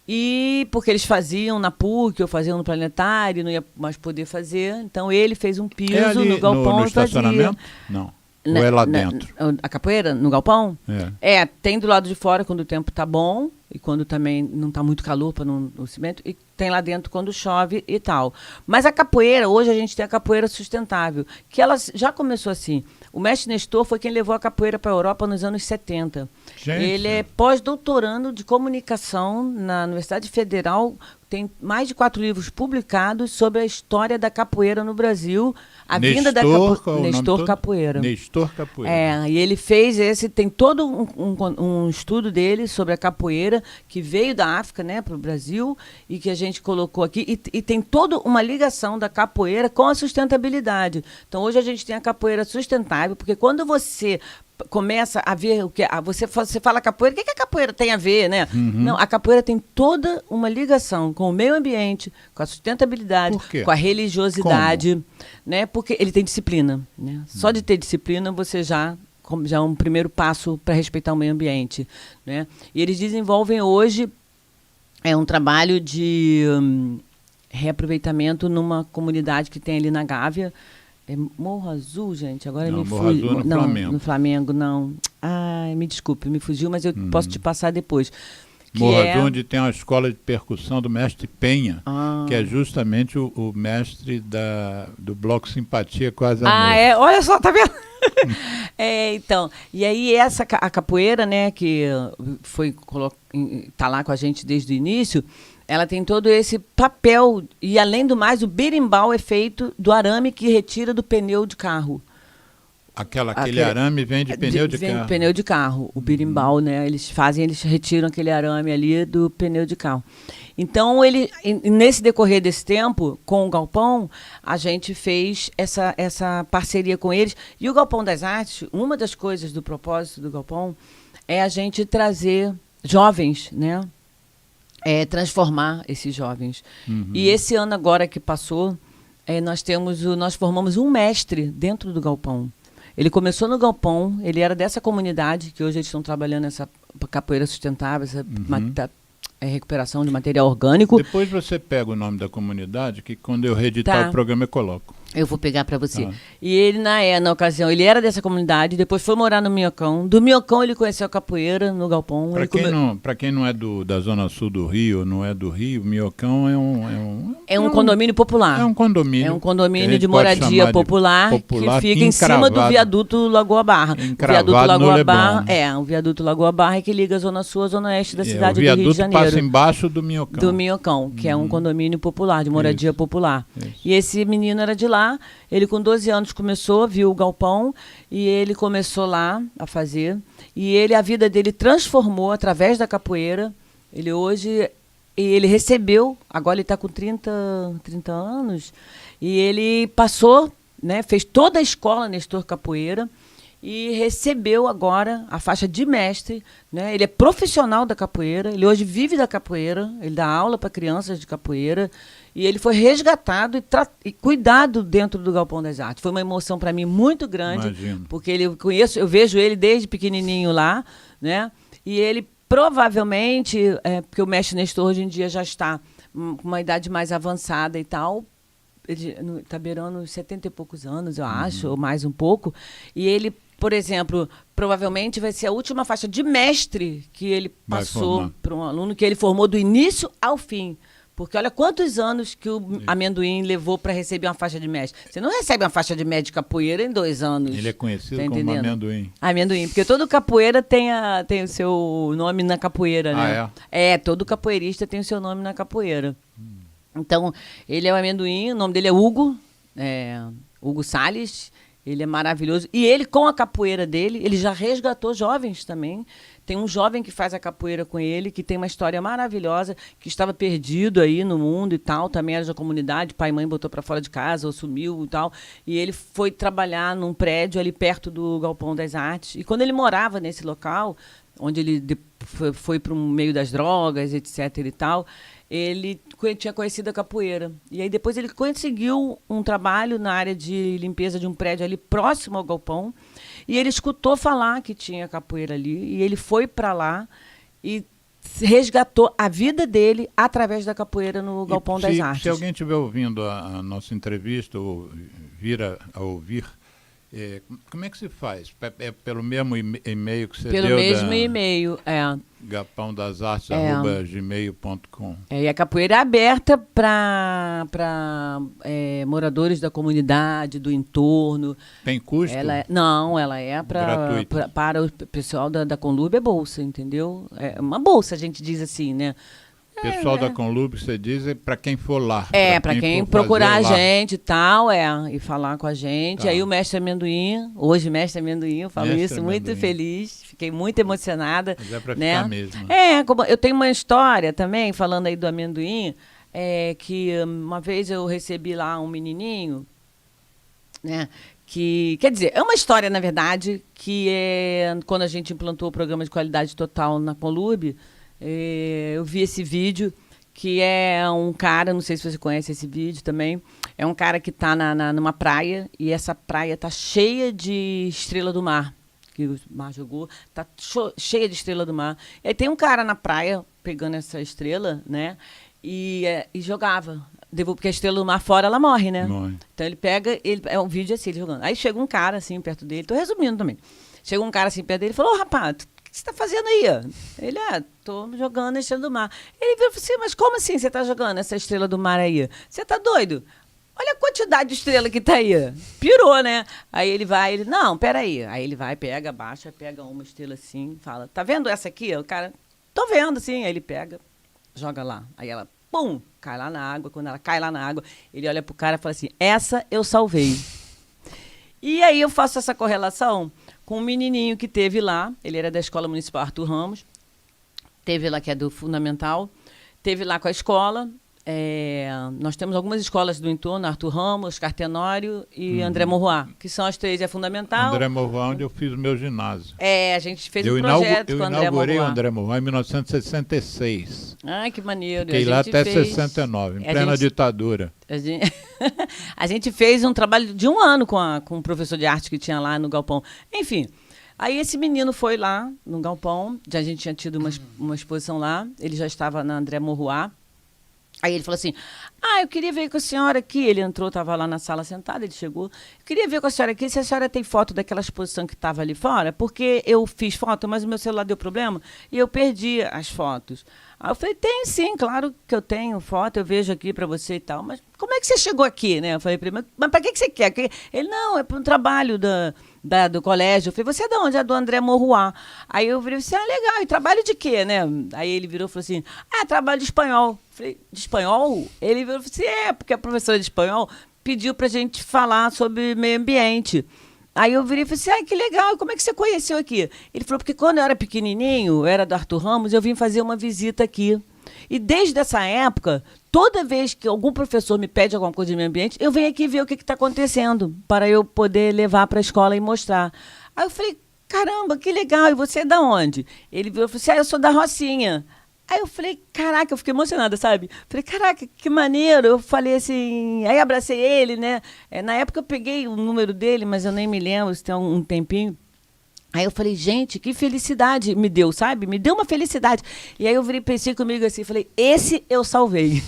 E porque eles faziam na PUC, ou faziam no Planetário, não ia mais poder fazer. Então, ele fez um piso no galpão no e fazia. estacionamento? Não. Ou é lá dentro? A capoeira, no galpão? É. Tem do lado de fora quando o tempo está bom e quando também não está muito calor para no cimento, e tem lá dentro quando chove e tal. Mas a capoeira, hoje a gente tem a capoeira sustentável, que ela já começou assim. O mestre Nestor foi quem levou a capoeira para a Europa nos anos 70. Gente. Ele é pós-doutorando de comunicação na Universidade Federal, tem mais de 4 livros publicados sobre a história da capoeira no Brasil, a vinda da Nestor Capoeira. Nestor Capoeira. E ele fez tem todo um estudo dele sobre a capoeira, que veio da África, né, para o Brasil, e que a gente colocou aqui, e tem toda uma ligação da capoeira com a sustentabilidade. Então, hoje a gente tem a capoeira sustentável, porque quando você começa a ver o que você fala capoeira, o que a capoeira tem a ver, né? Não, a capoeira tem toda uma ligação com o meio ambiente, com a sustentabilidade, com a religiosidade, né? Porque ele tem disciplina, né? Só de ter disciplina você já é um primeiro passo para respeitar o meio ambiente, né? E eles desenvolvem hoje um trabalho de reaproveitamento numa comunidade que tem ali na Gávea. É Morro Azul, gente? Agora não, me Morro Azul no Flamengo. No Flamengo, não. Ai, me desculpe, me fugiu, mas eu posso te passar depois. Morro Azul, onde tem uma escola de percussão do mestre Penha, que é justamente o mestre do Bloco Simpatia Quase Amor. Olha só, tá vendo? Então, e aí a capoeira, né, que tá lá com a gente desde o início, ela tem todo esse papel, e além do mais, o berimbau é feito do arame que retira do pneu de carro. Aquele arame vem de pneu de carro? Vem de pneu de carro, o berimbau, né? Eles retiram aquele arame ali do pneu de carro. Então, nesse decorrer desse tempo, com o Galpão, a gente fez essa parceria com eles. E o Galpão das Artes, uma das coisas do propósito do Galpão é a gente trazer jovens, né? Transformar esses jovens. E esse ano agora que passou, nós formamos um mestre dentro do Galpão. Ele começou no Galpão, ele era dessa comunidade, que hoje eles estão trabalhando essa capoeira sustentável, essa recuperação de material orgânico. Depois você pega o nome da comunidade, que quando eu reeditar o programa eu coloco. Eu vou pegar para você. E ele, na ocasião, ele era dessa comunidade, depois foi morar no Minhocão. Do Minhocão ele conheceu a capoeira no Galpão. Para quem não é da zona sul do Rio, não é do Rio, Minhocão é um condomínio popular. É um condomínio. É um condomínio de moradia popular que fica em cima do viaduto Lagoa Barra. O viaduto Lagoa Barra o viaduto Lagoa Barra que liga a zona sul à zona oeste da cidade do Rio de Janeiro. O viaduto passa embaixo do Minhocão. Do Minhocão, que é um condomínio popular, de moradia popular. E esse menino era de lá. Ele com 12 anos viu o Galpão e ele começou lá a fazer. E a vida dele transformou através da capoeira. Ele recebeu, agora ele está com 30 anos, e ele passou, né, fez toda a escola Nestor Capoeira e recebeu agora a faixa de mestre, né? Ele é profissional da capoeira, ele hoje vive da capoeira, ele dá aula para crianças de capoeira, e ele foi resgatado e cuidado dentro do Galpão das Artes. Foi uma emoção para mim muito grande. Imagino. Porque eu vejo ele desde pequenininho lá, né? E ele provavelmente, porque o mestre Nestor hoje em dia já está com uma idade mais avançada e tal, ele está beirando uns 70 e poucos anos, eu acho, ou mais um pouco, e ele, por exemplo, provavelmente vai ser a última faixa de mestre que ele passou para um aluno que ele formou do início ao fim. Porque olha quantos anos que o Amendoim levou para receber uma faixa de mestre. Você não recebe uma faixa de mestre de capoeira em 2 anos. Ele é conhecido como Amendoim. Amendoim, porque todo capoeira tem o seu nome na capoeira, né? Todo capoeirista tem o seu nome na capoeira. Então, ele é o Amendoim, o nome dele é Hugo Salles. Ele é maravilhoso. E ele, com a capoeira dele, ele já resgatou jovens também. Tem um jovem que faz a capoeira com ele, que tem uma história maravilhosa, que estava perdido aí no mundo e tal, também era da comunidade, pai e mãe botou para fora de casa, ou sumiu e tal, e ele foi trabalhar num prédio ali perto do Galpão das Artes. E quando ele morava nesse local, onde ele foi para o meio das drogas, etc. e tal, ele tinha conhecido a capoeira. E aí depois ele conseguiu um trabalho na área de limpeza de um prédio ali próximo ao galpão, e ele escutou falar que tinha capoeira ali, e ele foi para lá e resgatou a vida dele através da capoeira no Galpão das Artes. Se alguém estiver ouvindo a nossa entrevista ou vir a ouvir, como é que se faz? É pelo mesmo e-mail que você deu? Pelo mesmo e-mail, gapãodasartes@gmail.com. E a capoeira é aberta para moradores da comunidade, do entorno. Tem custo? Não, ela é para o pessoal da Conlurb, é bolsa, entendeu? É uma bolsa, a gente diz assim, né? Pessoal da Conlurb, você diz, é para quem for lá. Para quem procurar a gente e tal, e falar com a gente. Tá. Aí o Mestre Amendoim, hoje Mestre Amendoim, eu falo Mestre isso, Amendoim. muito feliz, fiquei muito emocionada. Mas é para né? ficar mesmo. Eu tenho uma história também, falando aí do Amendoim, que uma vez eu recebi lá um menininho, né? Que, quer dizer, é uma história, na verdade, que quando a gente implantou o programa de qualidade total na Conlurb, eu vi esse vídeo, que é um cara, não sei se você conhece esse vídeo também, é um cara que está numa praia, e essa praia está cheia de estrela do mar, que o mar jogou, está cheia de estrela do mar. E aí tem um cara na praia pegando essa estrela, né, e jogava, porque a estrela do mar fora, ela morre, né? Morre. Então ele pega, é um vídeo assim, ele jogando. Aí chega um cara assim perto dele, tô resumindo também, chega um cara assim perto dele e falou: rapaz, o que você está fazendo aí? Ele, tô jogando a estrela do mar. Ele virou assim: mas como assim você está jogando essa estrela do mar aí? Você está doido? Olha a quantidade de estrela que tá aí. Pirou, né? Aí ele vai, não, peraí. Aí ele vai, pega, baixa, pega uma estrela assim, fala: tá vendo essa aqui? O cara, tô vendo, sim. Aí ele pega, joga lá. Aí ela, pum, cai lá na água. Quando ela cai lá na água, ele olha pro cara e fala assim: essa eu salvei. E aí eu faço essa correlação com um menininho que teve lá, ele era da Escola Municipal Arthur Ramos, teve lá, que é do Fundamental, teve lá com a escola. Nós temos algumas escolas do entorno, Arthur Ramos, Cartenório e André Morroá, que são as três, Fundamental. André Morroá, onde eu fiz o meu ginásio. A gente fez um projeto com o André Morroá. Eu inaugurei o André Morroá em 1966. Ai, que maneiro. Fiquei lá até 69, em plena ditadura. A gente fez um trabalho de um ano com um professor de arte que tinha lá no Galpão. Enfim, aí esse menino foi lá no Galpão, a gente tinha tido uma exposição lá, ele já estava na André Morroá. Aí ele falou assim: eu queria ver com a senhora aqui. Ele entrou, estava lá na sala sentado, ele chegou. Eu queria ver com a senhora aqui se a senhora tem foto daquela exposição que estava ali fora, porque eu fiz foto, mas o meu celular deu problema e eu perdi as fotos. Aí eu falei: tem sim, claro que eu tenho foto, eu vejo aqui para você e tal. Mas como é que você chegou aqui, né? Eu falei para ele: mas para que você quer? Ele: não, é para um trabalho do colégio. Eu falei: você é de onde? É do André Morroá. Aí eu virei assim: legal, e trabalho de quê, né? Aí ele virou e falou assim: trabalho de espanhol. Eu falei: de espanhol? Ele virou e falou assim: porque a professora de espanhol pediu pra gente falar sobre meio ambiente. Aí eu virei e falei assim: que legal, e como é que você conheceu aqui? Ele falou: porque quando eu era pequenininho, eu era do Arthur Ramos, eu vim fazer uma visita aqui. E desde essa época, toda vez que algum professor me pede alguma coisa de meio ambiente, eu venho aqui ver o que está acontecendo, para eu poder levar para a escola e mostrar. Aí eu falei: caramba, que legal, e você é da onde? Ele virou e falou assim: eu sou da Rocinha. Aí eu falei: caraca, eu fiquei emocionada, sabe? Falei: caraca, que maneiro. Eu falei assim, aí abracei ele, né? Na época eu peguei o número dele, mas eu nem me lembro, se tem um tempinho. Aí eu falei: gente, que felicidade me deu, sabe? Me deu uma felicidade. E aí eu pensei comigo assim, falei: esse eu salvei.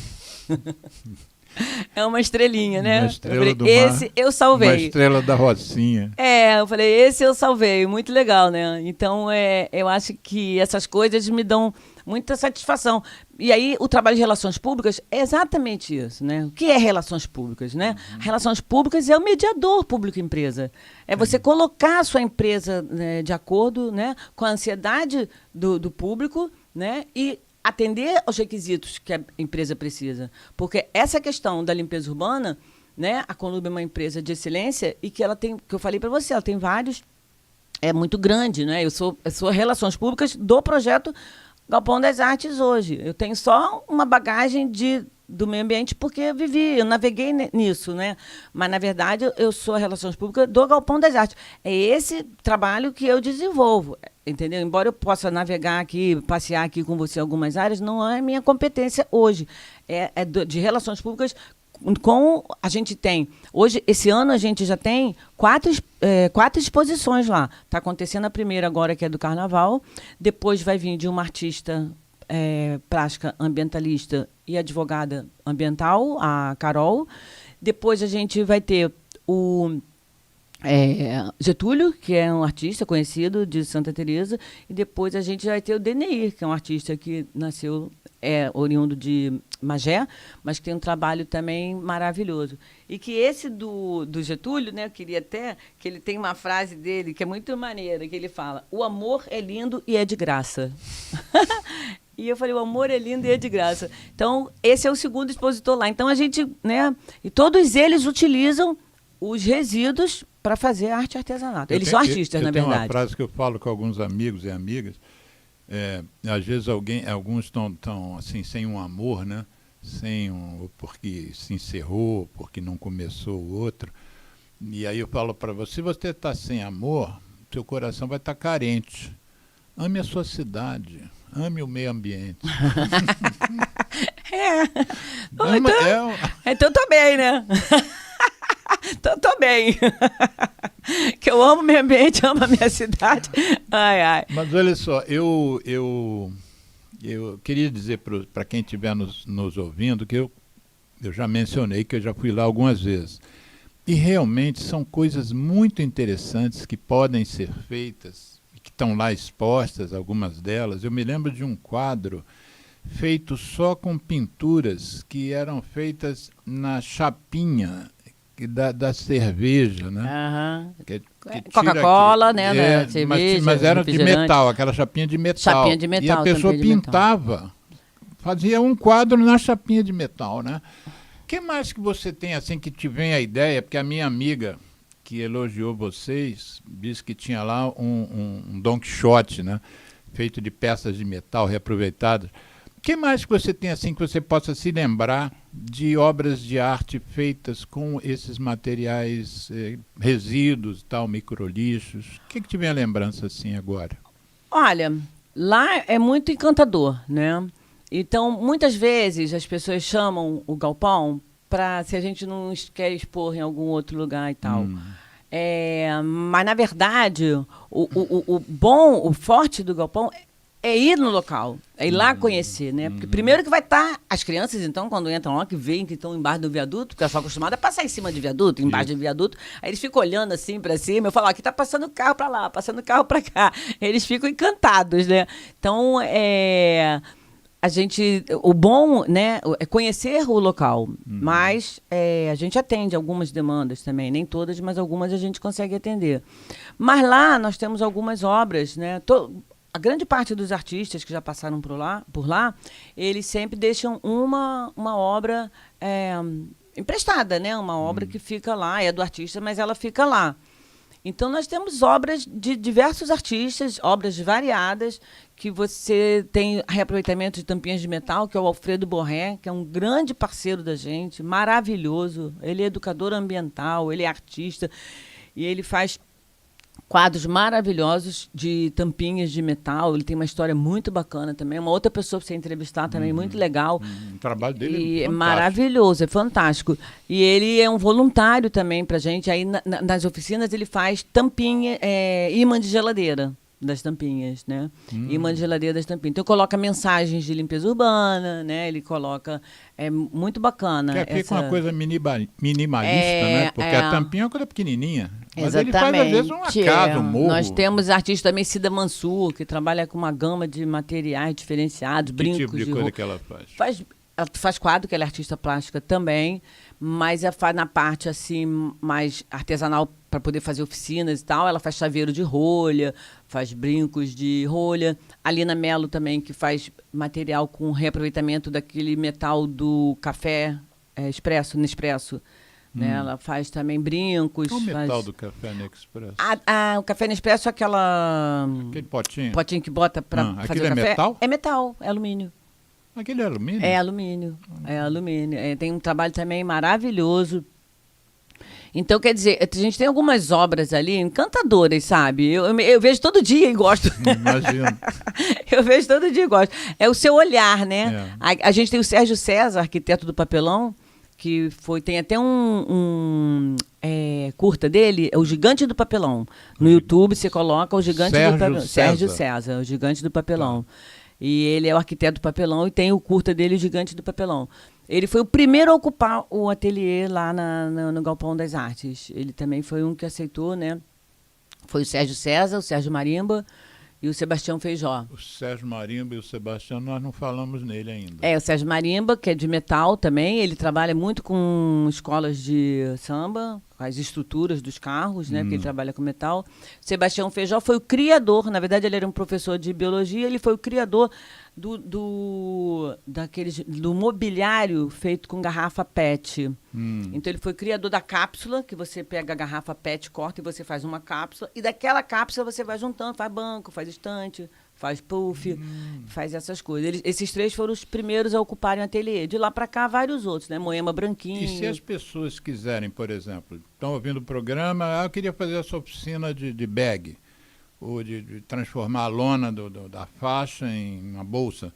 É uma estrelinha, né? Uma estrela eu falei, do mar, esse eu salvei. Uma estrela da Rocinha. Eu falei: esse eu salvei. Muito legal, né? Então, eu acho que essas coisas me dão muita satisfação. E aí, o trabalho de relações públicas é exatamente isso, né? O que é relações públicas, né? Relações públicas é o mediador público-empresa. É você colocar a sua empresa, né, de acordo, né, com a ansiedade do público, né, e atender aos requisitos que a empresa precisa. Porque essa questão da limpeza urbana, né, a Conlurb é uma empresa de excelência e que ela tem, que eu falei para você, ela tem vários é muito grande, né? Eu sou Relações Públicas do projeto Galpão das Artes hoje. Eu tenho só uma bagagem do meio ambiente porque eu naveguei nisso, né? Mas, na verdade, eu sou a Relações Públicas do Galpão das Artes. É esse trabalho que eu desenvolvo, entendeu? Embora eu possa navegar aqui, passear aqui com você em algumas áreas, não é minha competência hoje. De Relações Públicas a gente tem... Hoje, esse ano, a gente já tem 4 exposições lá. Está acontecendo a primeira agora, que é do Carnaval. Depois vai vir de uma artista plástica, ambientalista e advogada ambiental, a Carol. Depois a gente vai ter o Getúlio, que é um artista conhecido de Santa Teresa, e depois a gente vai ter o Deneir, que é um artista que nasceu, oriundo de Magé, mas que tem um trabalho também maravilhoso. E que esse do Getúlio, né, eu queria até que ele tem uma frase dele que é muito maneira, que ele fala: o amor é lindo e é de graça. E eu falei, o amor é lindo e é de graça. Então, esse é o segundo expositor lá. Então, a gente, né, e todos eles utilizam os resíduos para fazer arte e artesanato. Eles são artistas, na verdade. Tem uma frase que eu falo com alguns amigos e amigas. Às vezes alguns estão assim, sem um amor, né? Porque se encerrou, porque não começou o outro. E aí eu falo para você, se você está sem amor, seu coração vai estar carente. Ame a sua cidade, ame o meio ambiente. Então tô bem, né? Então tô bem. Que eu amo o meio ambiente, amo a minha cidade. Ai, ai. Mas olha só, eu queria dizer para quem estiver nos ouvindo que eu já mencionei que eu já fui lá algumas vezes. E realmente são coisas muito interessantes que podem ser feitas, que estão lá expostas, algumas delas. Eu me lembro de um quadro feito só com pinturas que eram feitas na chapinha da cerveja, né? Uhum. Coca-Cola, né? Da cerveja, mas era de metal, aquela chapinha de metal. Chapinha de metal. E a pessoa pintava, fazia um quadro na chapinha de metal, né? O que mais que você tem assim que te vem a ideia? Porque a minha amiga que elogiou vocês disse que tinha lá um Don Quixote, né? Feito de peças de metal reaproveitadas. O que mais que você tem assim que você possa se lembrar de obras de arte feitas com esses materiais, resíduos, tal, microlixos? O que te vem a lembrança assim agora? Olha, lá é muito encantador, né? Então, muitas vezes as pessoas chamam o galpão para se a gente não quer expor em algum outro lugar e tal. Mas, na verdade, o forte do galpão é ir no local, é ir lá conhecer, né? Porque primeiro que vai estar as crianças, então, quando entram lá, que veem que estão embaixo do viaduto, porque elas são acostumadas a passar em cima de viaduto, embaixo do viaduto, aí eles ficam olhando assim para cima, eu falo, aqui tá passando carro para lá, passando carro para cá. Eles ficam encantados, né? Então, o bom, né, é conhecer o local, mas a gente atende algumas demandas também, nem todas, mas algumas a gente consegue atender. Mas lá nós temos algumas obras, né? A grande parte dos artistas que já passaram por lá, eles sempre deixam uma obra emprestada, né? Uma obra que fica lá, é do artista, mas ela fica lá. Então, nós temos obras de diversos artistas, obras variadas, que você tem reaproveitamento de tampinhas de metal, que é o Alfredo Borré, que é um grande parceiro da gente, maravilhoso. Ele é educador ambiental, ele é artista, e ele faz quadros maravilhosos de tampinhas de metal. Ele tem uma história muito bacana também. Uma outra pessoa para você entrevistar também, muito legal. O trabalho dele é maravilhoso, é fantástico. E ele é um voluntário também para a gente. Aí nas oficinas ele faz tampinha, imã de geladeira das tampinhas, né? Imã de geladeira das tampinhas. Então coloca mensagens de limpeza urbana, né? Ele coloca... É muito bacana. Que fica uma coisa minimalista, né? Porque a tampinha é uma coisa pequenininha. Mas exatamente. Ele faz, às vezes, uma casa, um morro. Nós temos artista também, Cida Mansur, que trabalha com uma gama de materiais diferenciados, brincos. Que tipo de coisa que ela faz? Ela faz quadro, que ela é artista plástica também, mas ela faz na parte assim, mais artesanal, para poder fazer oficinas e tal. Ela faz chaveiro de rolha, faz brincos de rolha. A Lina Mello também, que faz material com reaproveitamento daquele metal do café Nespresso. né? Ela faz também brincos. Qual o metal faz... do Café Nespresso? O Café Nespresso é Aquele potinho? potinho que bota para fazer aquilo o café. metal? É metal, é alumínio. Aquele é alumínio? É alumínio, é alumínio. Tem um trabalho também maravilhoso. Então, quer dizer, a gente tem algumas obras ali encantadoras, sabe? Eu vejo todo dia e gosto. Imagino. Eu vejo todo dia e gosto. É o seu olhar, né? A gente tem o Sérgio César, arquiteto do papelão, que tem até curta dele, é o Gigante do Papelão. No YouTube você coloca o Gigante do Papelão. Sérgio César, o Gigante do Papelão. E ele é o arquiteto do papelão e tem o curta dele, o Gigante do Papelão. Ele foi o primeiro a ocupar o ateliê lá no Galpão das Artes. Ele também foi um que aceitou, né? Foi o Sérgio César, o Sérgio Marimba e o Sebastião Feijó. O Sérgio Marimba e o Sebastião, nós não falamos nele ainda. O Sérgio Marimba, que é de metal também, ele trabalha muito com escolas de samba, com as estruturas dos carros, né? Porque ele trabalha com metal. Sebastião Feijó foi o criador, na verdade ele era um professor de biologia, ele foi o criador do mobiliário feito com garrafa PET. Então ele foi criador da cápsula, que você pega a garrafa PET, corta e você faz uma cápsula, e daquela cápsula você vai juntando, faz banco, faz estante, faz puff, faz essas coisas. Esses 3 foram os primeiros a ocuparem o ateliê. De lá para cá, vários outros, né? Moema Branquinho. E se as pessoas quiserem, por exemplo, estão ouvindo o programa, eu queria fazer essa oficina de bag, ou de transformar a lona da faixa em uma bolsa.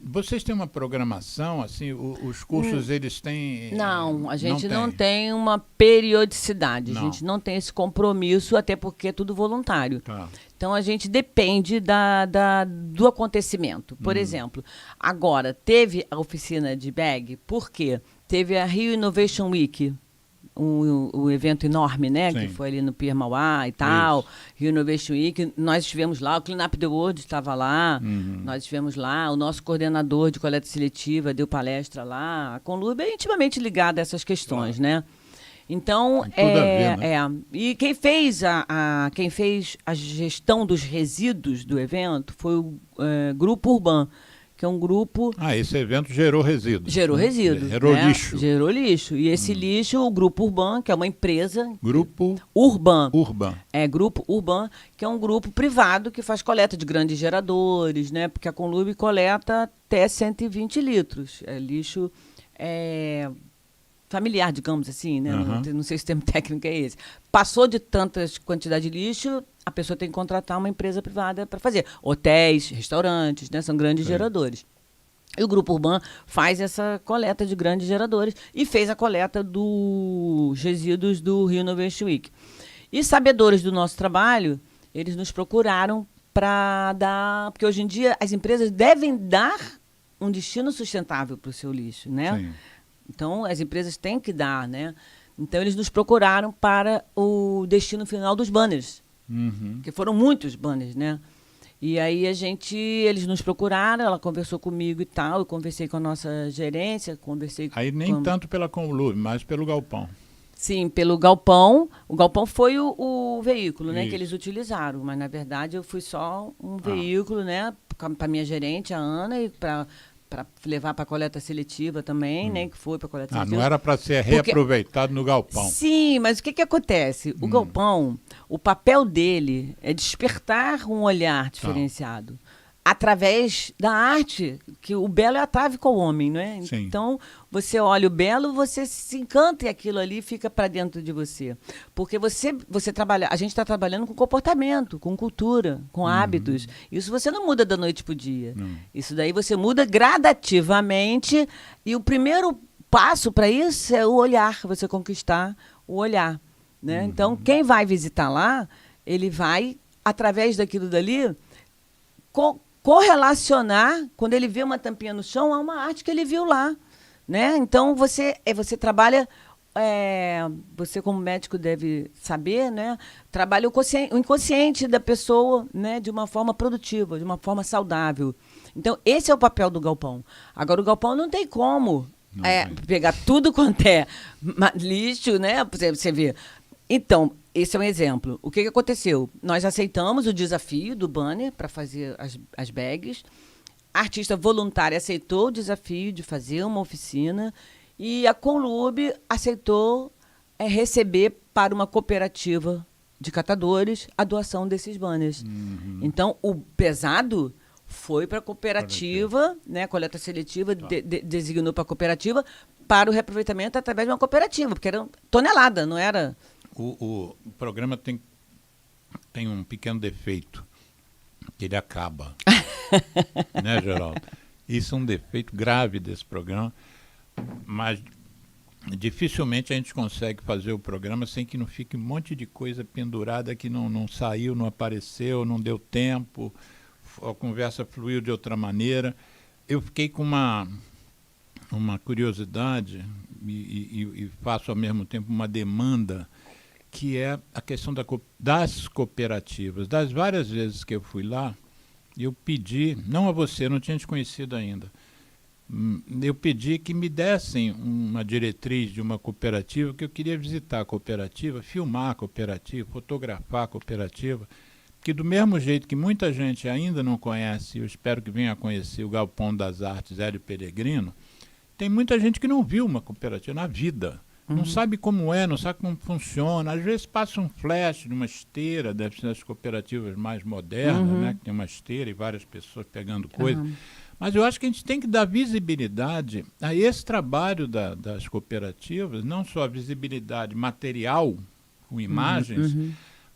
Vocês têm uma programação, assim, os cursos eles têm... Não, a gente não tem uma periodicidade, a gente não tem esse compromisso, até porque é tudo voluntário. Tá. Então a gente depende do acontecimento. Por exemplo, agora teve a oficina de bag, por quê? Teve a Rio Innovation Week, um evento enorme, né? Sim. Que foi ali no Pier Mauá e tal. Rio Innovation Week. Nós estivemos lá, o Clean Up the World estava lá. Nós estivemos lá. O nosso coordenador de coleta seletiva deu palestra lá. A Conlurb é intimamente ligada a essas questões, né? Então, Tem tudo a ver, né? E quem fez a gestão dos resíduos do evento foi o Grupo Urban, que é um grupo... esse evento gerou resíduos. Gerou resíduos. Gerou né? lixo. Gerou lixo. E esse lixo, o Grupo Urban, que é uma empresa... Grupo Urban. Grupo Urban, que é um grupo privado que faz coleta de grandes geradores, né? Porque a Conlurb coleta até 120 litros. É lixo familiar, digamos assim, né? Não sei se o termo técnico é esse. Passou de tantas quantidades de lixo, a pessoa tem que contratar uma empresa privada para fazer. Hotéis, restaurantes, né? São grandes geradores. E o Grupo Urban faz essa coleta de grandes geradores e fez a coleta dos resíduos do Rio Innovation Week. E sabedores do nosso trabalho, eles nos procuraram para dar... Porque hoje em dia as empresas devem dar um destino sustentável para o seu lixo, né? Sim. Então, as empresas têm que dar, né? Então, eles nos procuraram para o destino final dos banners. Que foram muitos banners, né? E aí eles nos procuraram, ela conversou comigo e tal, eu conversei com a nossa gerência, Aí nem tanto pela Conlurb, mas pelo galpão. Sim, pelo galpão. O galpão foi o veículo, né, que eles utilizaram, mas na verdade eu fui só um veículo, né, para minha gerente, a Ana, e para levar para a coleta seletiva também, né? Que foi para a coleta seletiva. Não era para ser reaproveitado no galpão. Sim, mas o que acontece? O galpão, o papel dele é despertar um olhar diferenciado. Através da arte, que o belo é atávico ao homem, não é? Sim. Então, você olha o belo, você se encanta e aquilo ali fica para dentro de você. Porque você trabalha, a gente está trabalhando com comportamento, com cultura, com hábitos. Isso você não muda da noite para o dia. Isso daí você muda gradativamente e o primeiro passo para isso é o olhar, você conquistar o olhar, né? Então, quem vai visitar lá, ele vai, através daquilo dali, correlacionar, quando ele vê uma tampinha no chão, a uma arte que ele viu lá, né? Então, você trabalha, você como médico deve saber, né? Trabalha o inconsciente da pessoa, né? De uma forma produtiva, de uma forma saudável. Então, esse é o papel do galpão. Agora, o galpão não tem como pegar tudo quanto é lixo, né? Você vê. Então, esse é um exemplo. O que aconteceu? Nós aceitamos o desafio do banner para fazer as bags. A artista voluntária aceitou o desafio de fazer uma oficina e a Conlurb aceitou receber para uma cooperativa de catadores a doação desses banners. Então, o pesado foi para a cooperativa, né, coleta seletiva, designou para a cooperativa, para o reaproveitamento através de uma cooperativa, porque era tonelada, não era... O programa tem um pequeno defeito, que ele acaba. Né, Geraldo? Isso é um defeito grave desse programa, mas dificilmente a gente consegue fazer o programa sem que não fique um monte de coisa pendurada que não saiu, não apareceu, não deu tempo, a conversa fluiu de outra maneira. Eu fiquei com uma curiosidade e faço ao mesmo tempo uma demanda, que é a questão das cooperativas. Das várias vezes que eu fui lá, eu pedi, não a você, eu não tinha te conhecido ainda, eu pedi que me dessem uma diretriz de uma cooperativa, que eu queria visitar a cooperativa, filmar a cooperativa, fotografar a cooperativa, que do mesmo jeito que muita gente ainda não conhece, eu espero que venha a conhecer o Galpão das Artes Hélio Peregrino, tem muita gente que não viu uma cooperativa na vida. Não sabe como é, não sabe como funciona. Às vezes passa um flash de uma esteira, deve ser das cooperativas mais modernas, né, que tem uma esteira e várias pessoas pegando coisa. Mas eu acho que a gente tem que dar visibilidade a esse trabalho das cooperativas, não só a visibilidade material, com imagens,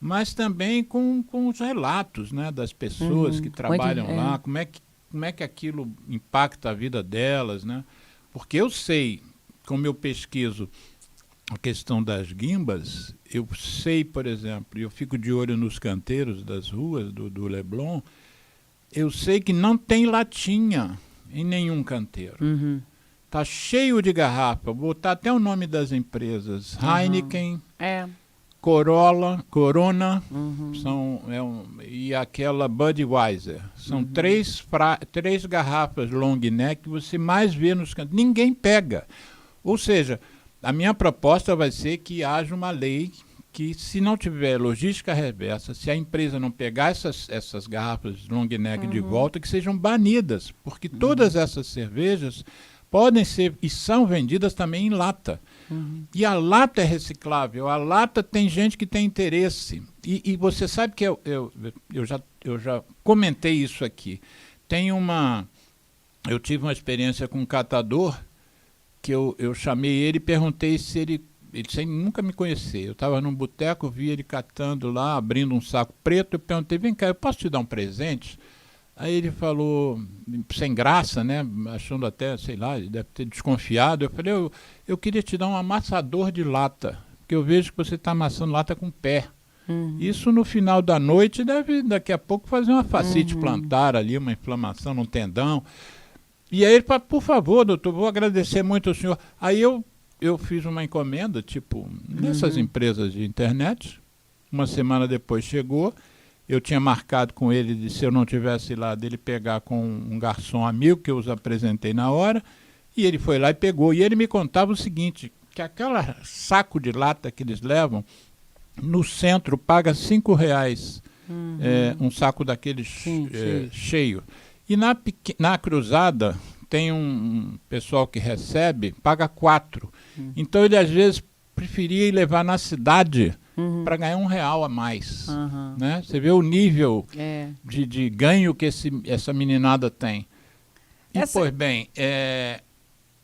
mas também com os relatos, né, das pessoas que trabalham lá, como é que aquilo impacta a vida delas, né? Porque eu sei, como eu pesquiso a questão das guimbas, eu sei, por exemplo, eu fico de olho nos canteiros das ruas do Leblon, eu sei que não tem latinha em nenhum canteiro. Tá cheio de garrafa, vou botar até o nome das empresas, Heineken, Corona, e aquela Budweiser. São três garrafas long neck que você mais vê nos canteiros. Ninguém pega. Ou seja, a minha proposta vai ser que haja uma lei que, se não tiver logística reversa, se a empresa não pegar essas garrafas long neck de volta, que sejam banidas, porque todas essas cervejas podem ser e são vendidas também em lata. E a lata é reciclável, a lata tem gente que tem interesse. E você sabe que eu já comentei isso aqui. Eu tive uma experiência com um catador, que eu chamei ele e perguntei se ele sem nunca me conhecer. Eu estava num boteco, vi ele catando lá, abrindo um saco preto, eu perguntei, vem cá, eu posso te dar um presente? Aí ele falou, sem graça, né, achando até, sei lá, ele deve ter desconfiado. Eu falei, eu queria te dar um amassador de lata, porque eu vejo que você está amassando lata com o pé. Isso no final da noite deve, daqui a pouco, fazer uma fascite plantar ali, uma inflamação no tendão. E aí ele falou, por favor, doutor, vou agradecer muito ao senhor. Aí eu fiz uma encomenda, tipo, nessas empresas de internet. Uma semana depois chegou. Eu tinha marcado com ele, de, se eu não tivesse lá, dele pegar com um garçom amigo, que eu os apresentei na hora. E ele foi lá e pegou. E ele me contava o seguinte, que aquela saco de lata que eles levam, no centro paga R$5, um saco daqueles cheio. E na cruzada tem um pessoal que recebe, paga 4. Então ele às vezes preferia ir levar na cidade para ganhar R$1 a mais. Né? Você vê o nível de ganho que essa meninada tem. E, pois bem,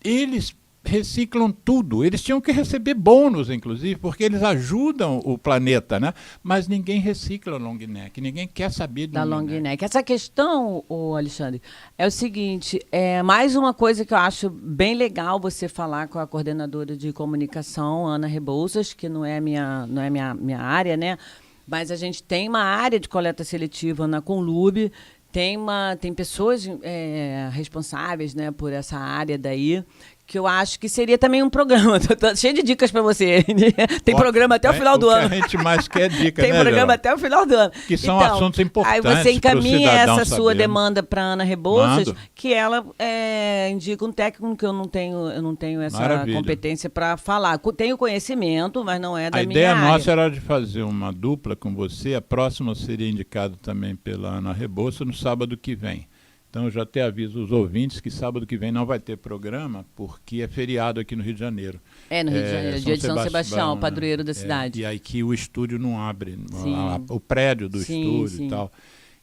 eles reciclam tudo. Eles tinham que receber bônus, inclusive, porque eles ajudam o planeta, né? Mas ninguém recicla long neck, ninguém quer saber de long neck. Essa questão, Alexandre, é o seguinte, mais uma coisa que eu acho bem legal você falar com a coordenadora de comunicação, Ana Rebouças, que não é minha área, né? Mas a gente tem uma área de coleta seletiva na Conlub, tem pessoas responsáveis, né, por essa área daí, que eu acho que seria também um programa. Tô cheio de dicas para você. Tem programa até o final do ano. A gente mais quer dica, Tem programa até o final do ano. Que são assuntos importantes. Aí você encaminha essa sua demanda para Ana Rebouças, que ela indica um técnico que eu não tenho essa competência para falar. Tenho conhecimento, mas não é da minha área. A ideia nossa era de fazer uma dupla com você. A próxima seria indicada também pela Ana Rebouças no sábado que vem. Então eu já até aviso os ouvintes que sábado que vem não vai ter programa, porque é feriado aqui no Rio de Janeiro. No Rio de Janeiro, dia de São Sebastião, padroeiro da cidade. E aí que o estúdio não abre, Sim. o prédio do Sim, estúdio sim. e tal.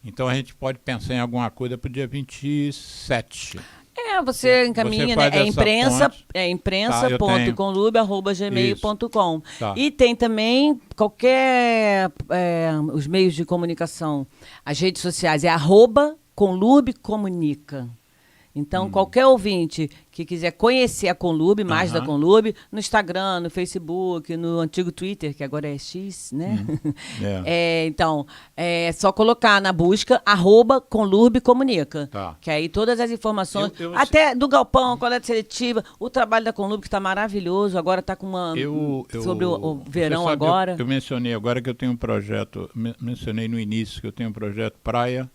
Então a gente pode pensar em alguma coisa para o dia 27. Você encaminha, Você faz né? essa ponte. imprensa.conlube@gmail.com. Tá. E tem também qualquer os meios de comunicação, as redes sociais, é @conlube-comunica. Então, qualquer ouvinte que quiser conhecer a Conlube, mais da Conlube, no Instagram, no Facebook, no antigo Twitter, que agora é X, né? Então, é só colocar na busca @conlube-comunica. Tá. Que aí todas as informações, Eu até do galpão, coleta seletiva, o trabalho da Conlube que está maravilhoso, agora está com uma... sobre o verão você sabe, agora. Eu mencionei agora que eu tenho um projeto, mencionei no início que eu tenho um projeto Praia,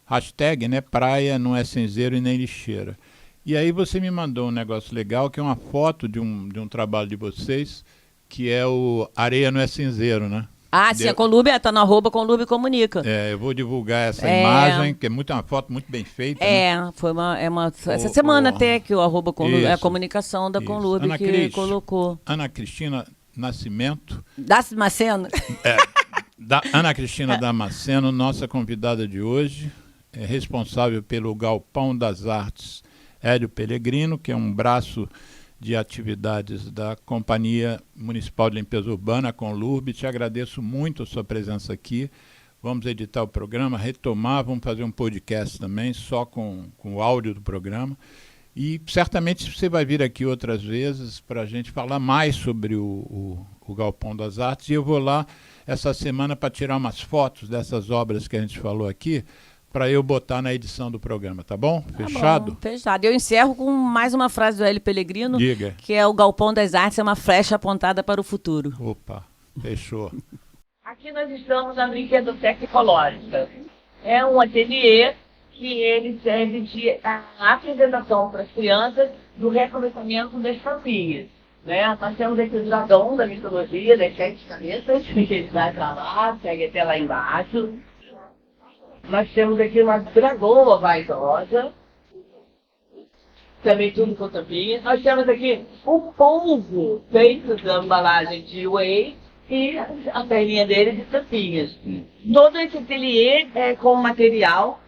hashtag, né? Praia não é cinzeiro e nem lixeira. E aí você me mandou um negócio legal, que é uma foto de um trabalho de vocês, que é o Areia não é cinzeiro, né? Sim, a Conlube está no @Conlube Comunica. Eu vou divulgar essa imagem, que é uma foto muito bem feita. Né? Foi essa semana até que o @Conlube, a comunicação da Isso. Conlube Ana que Cris, colocou. Ana Cristina Nascimento. Damasceno. Ana Cristina Damasceno, nossa convidada de hoje, é responsável pelo Galpão das Artes Hélio Pellegrino, que é um braço de atividades da Companhia Municipal de Limpeza Urbana, Conlube. Te agradeço muito a sua presença aqui. Vamos editar o programa, retomar, vamos fazer um podcast também, só com o áudio do programa. E certamente você vai vir aqui outras vezes para a gente falar mais sobre o Galpão das Artes. E eu vou lá essa semana para tirar umas fotos dessas obras que a gente falou aqui, para eu botar na edição do programa, tá bom? Fechado? Bom, fechado. Eu encerro com mais uma frase do Hélio Pellegrino, Diga. Que é: o Galpão das Artes é uma flecha apontada para o futuro. Opa, fechou. Aqui nós estamos na Brinquedoteca Ecológica. É um ateliê que ele serve de apresentação para as crianças do reaproveitamento das famílias. Né? Nós temos aqui o dragão da mitologia, das 7 cabeças, que ele vai para lá, segue até lá embaixo. Nós temos aqui uma dragoa vaidosa, também tudo com tampinha. Nós temos aqui um polvo feito da embalagem de whey e a perninha dele de tampinhas. Todo esse ateliê é com material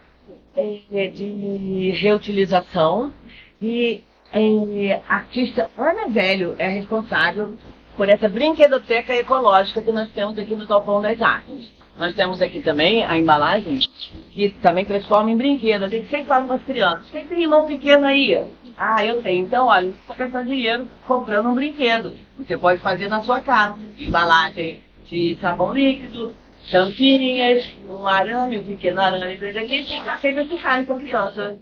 de reutilização e a artista Ana Velho é responsável por essa brinquedoteca ecológica que nós temos aqui no Galpão das Artes. Nós temos aqui também a embalagem, que também transforma em brinquedo. A gente sempre fala com as crianças: quem tem irmão pequeno aí? Eu tenho. Então, olha, não precisa gastar dinheiro comprando um brinquedo. Você pode fazer na sua casa. Embalagem de sabão líquido, tampinhas, um arame, um pequeno arame. Aqui fica sempre ficar com a criança.